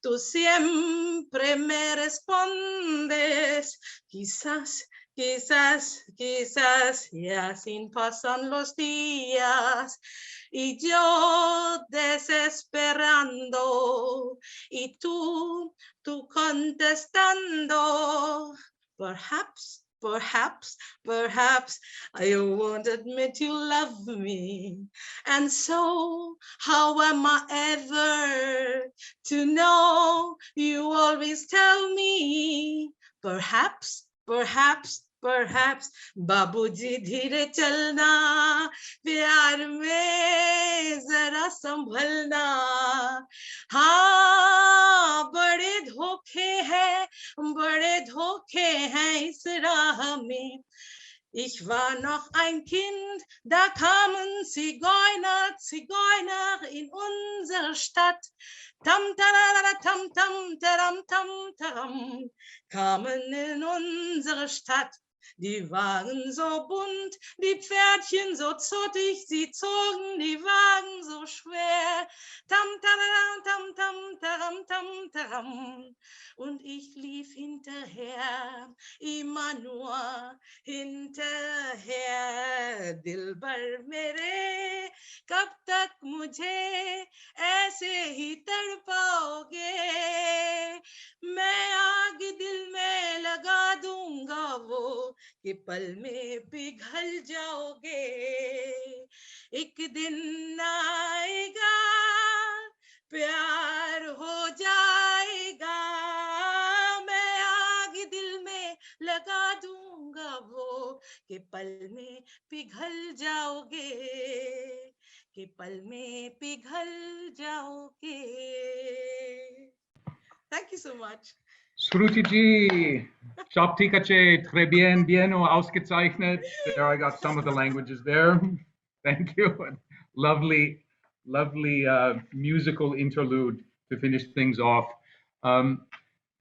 tú siempre me respondes, quizás, quizás, quizás, y así pasan los días, y yo desesperando, y tú contestando, perhaps, perhaps, perhaps, I won't admit you love me, and so how am I ever to know? You always tell me, perhaps, perhaps, perhaps, बाबूजी धीरे चलना, प्यार में जरा संभलना, हाँ बड़े धोखे हैं इस राह में. Ich war noch ein Kind, da kamen Zigeuner in unsere Stadt. Tam tarara tam tam taram tam taram, kamen in unsere Stadt. die waren so bunt, die Pferdchen so zottig, sie zogen die Wagen so schwer. Tam, tararam, tam, tam, taram, tam, taram. Und ich lief hinterher, immer nur hinterher. Dilbar mere, kab tak mujhe ऐसे ही तड़पाओगे मैं आग दिल में लगा दूंगा वो कि पल में पिघल जाओगे एक दिन आएगा प्यार हो जाएगा मैं आग दिल में लगा दूंगा वो कि पल में पिघल जाओगे कि पल में पिघल जाओगे. Thank you so much. Shruti ji, Chop Tikache, très bien, bien, ausgezeichnet. There, I got some of the languages there. Thank you. Lovely, lovely musical interlude to finish things off.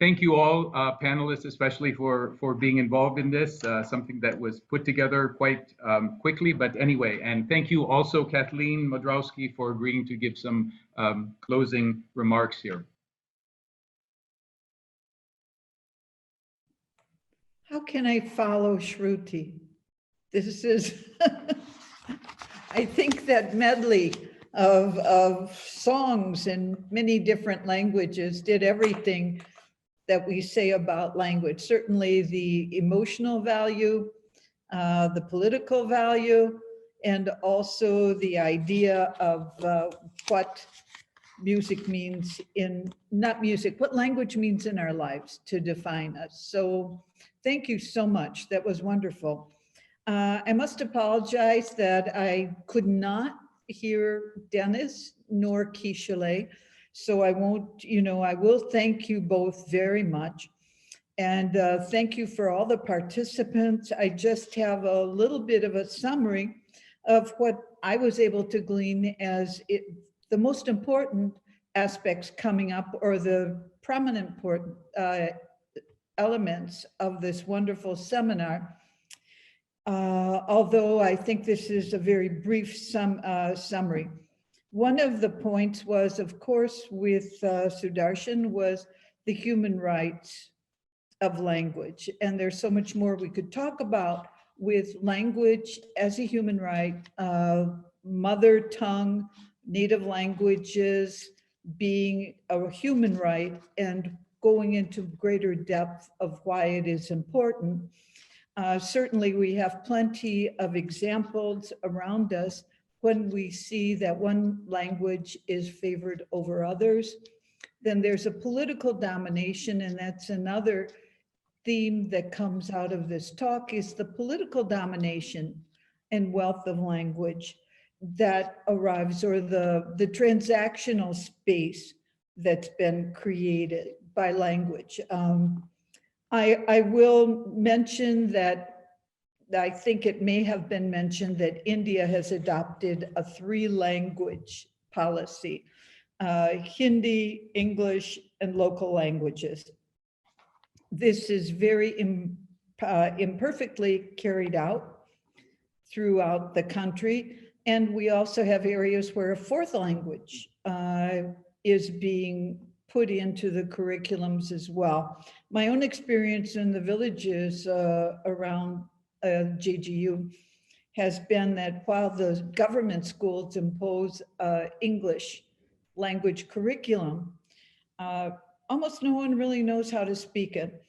Thank you all, panelists, especially for being involved in this, something that was put together quite quickly, but anyway, and thank you also, Kathleen Modrowski, for agreeing to give some closing remarks here. How can I follow Shruti? This is, I think that medley of songs in many different languages did everything that we say about language. Certainly the emotional value, the political value, and also the idea of what music means in, not music, what language means in our lives to define us. So thank you so much. That was wonderful. I must apologize that I could not hear Dennis nor Kishale. So I won't, I will thank you both very much. And thank you for all the participants. I just have a little bit of a summary of what I was able to glean as the most important aspects coming up, or the prominent important elements of this wonderful seminar. Although I think this is a very brief summary. One of the points was, of course, with Sudarshan, was the human rights of language. And there's so much more we could talk about with language as a human right, mother tongue, native languages being a human right, and going into greater depth of why it is important. Certainly we have plenty of examples around us when we see that one language is favored over others. Then there's a political domination, and that's another theme that comes out of this talk, is the political domination and wealth of language that arrives, or the transactional space that's been created by language. I will mention that I think it may have been mentioned that India has adopted a 3-language policy, Hindi, English, and local languages. This is very imperfectly carried out throughout the country. And we also have areas where a 4th language is being put into the curriculums as well. My own experience in the villages around JGU has been that while the government schools impose English language curriculum, almost no one really knows how to speak it.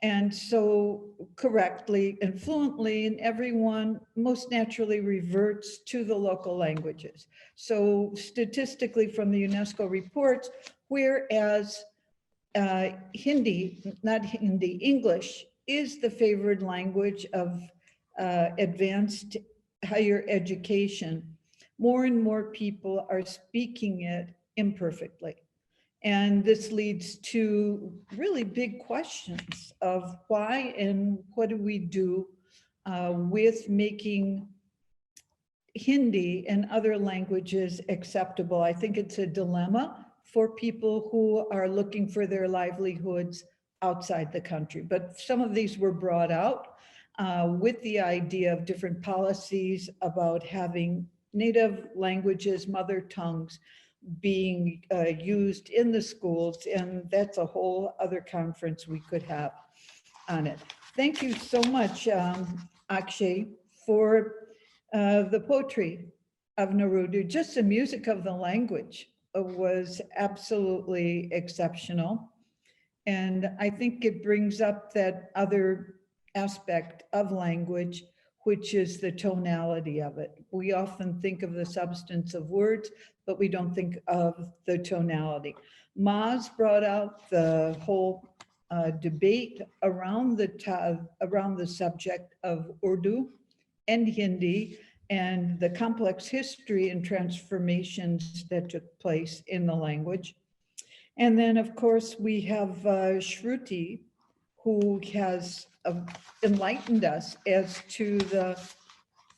And so correctly and fluently, and everyone most naturally reverts to the local languages. So statistically from the UNESCO reports, whereas English is the favored language of advanced higher education, more and more people are speaking it imperfectly. And this leads to really big questions of why and what do we do with making Hindi and other languages acceptable. I think it's a dilemma for people who are looking for their livelihoods outside the country. But some of these were brought out. with the idea of different policies about having native languages, mother tongues being used in the schools. And that's a whole other conference we could have on it. Thank you so much, Akshay, for the poetry of Neruda. Just the music of the language was absolutely exceptional. And I think it brings up that other aspect of language, which is the tonality of it. We often think of the substance of words, but we don't think of the tonality. Maz brought out the whole debate around the subject of Urdu and Hindi and the complex history and transformations that took place in the language. And then, of course, we have Shruti, who has enlightened us as to the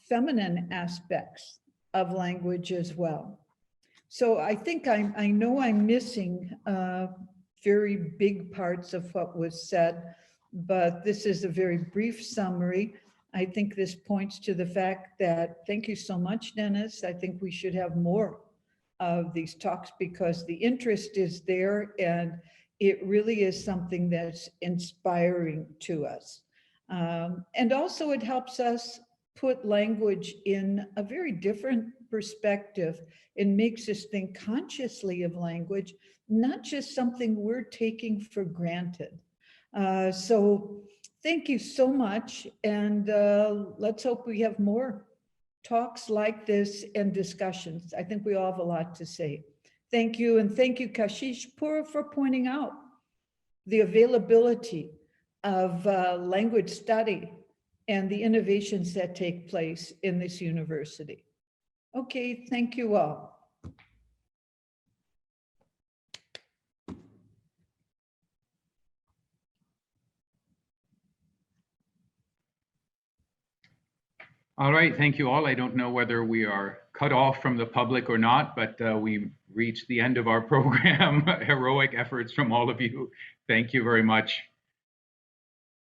feminine aspects of language as well. So I think I know I'm missing very big parts of what was said, but this is a very brief summary. I think this points to the fact that, thank you so much, Dennis. I think we should have more of these talks because the interest is there and it really is something that's inspiring to us. And also it helps us put language in a very different perspective and makes us think consciously of language, not just something we're taking for granted. So thank you so much. And let's hope we have more talks like this and discussions. I think we all have a lot to say. Thank you. And thank you, Kashish, for pointing out the availability of language study and the innovations that take place in this university. Okay, thank you all. All right, thank you all. I don't know whether we are cut off from the public or not, but we reached the end of our program. Heroic efforts from all of you. Thank you very much.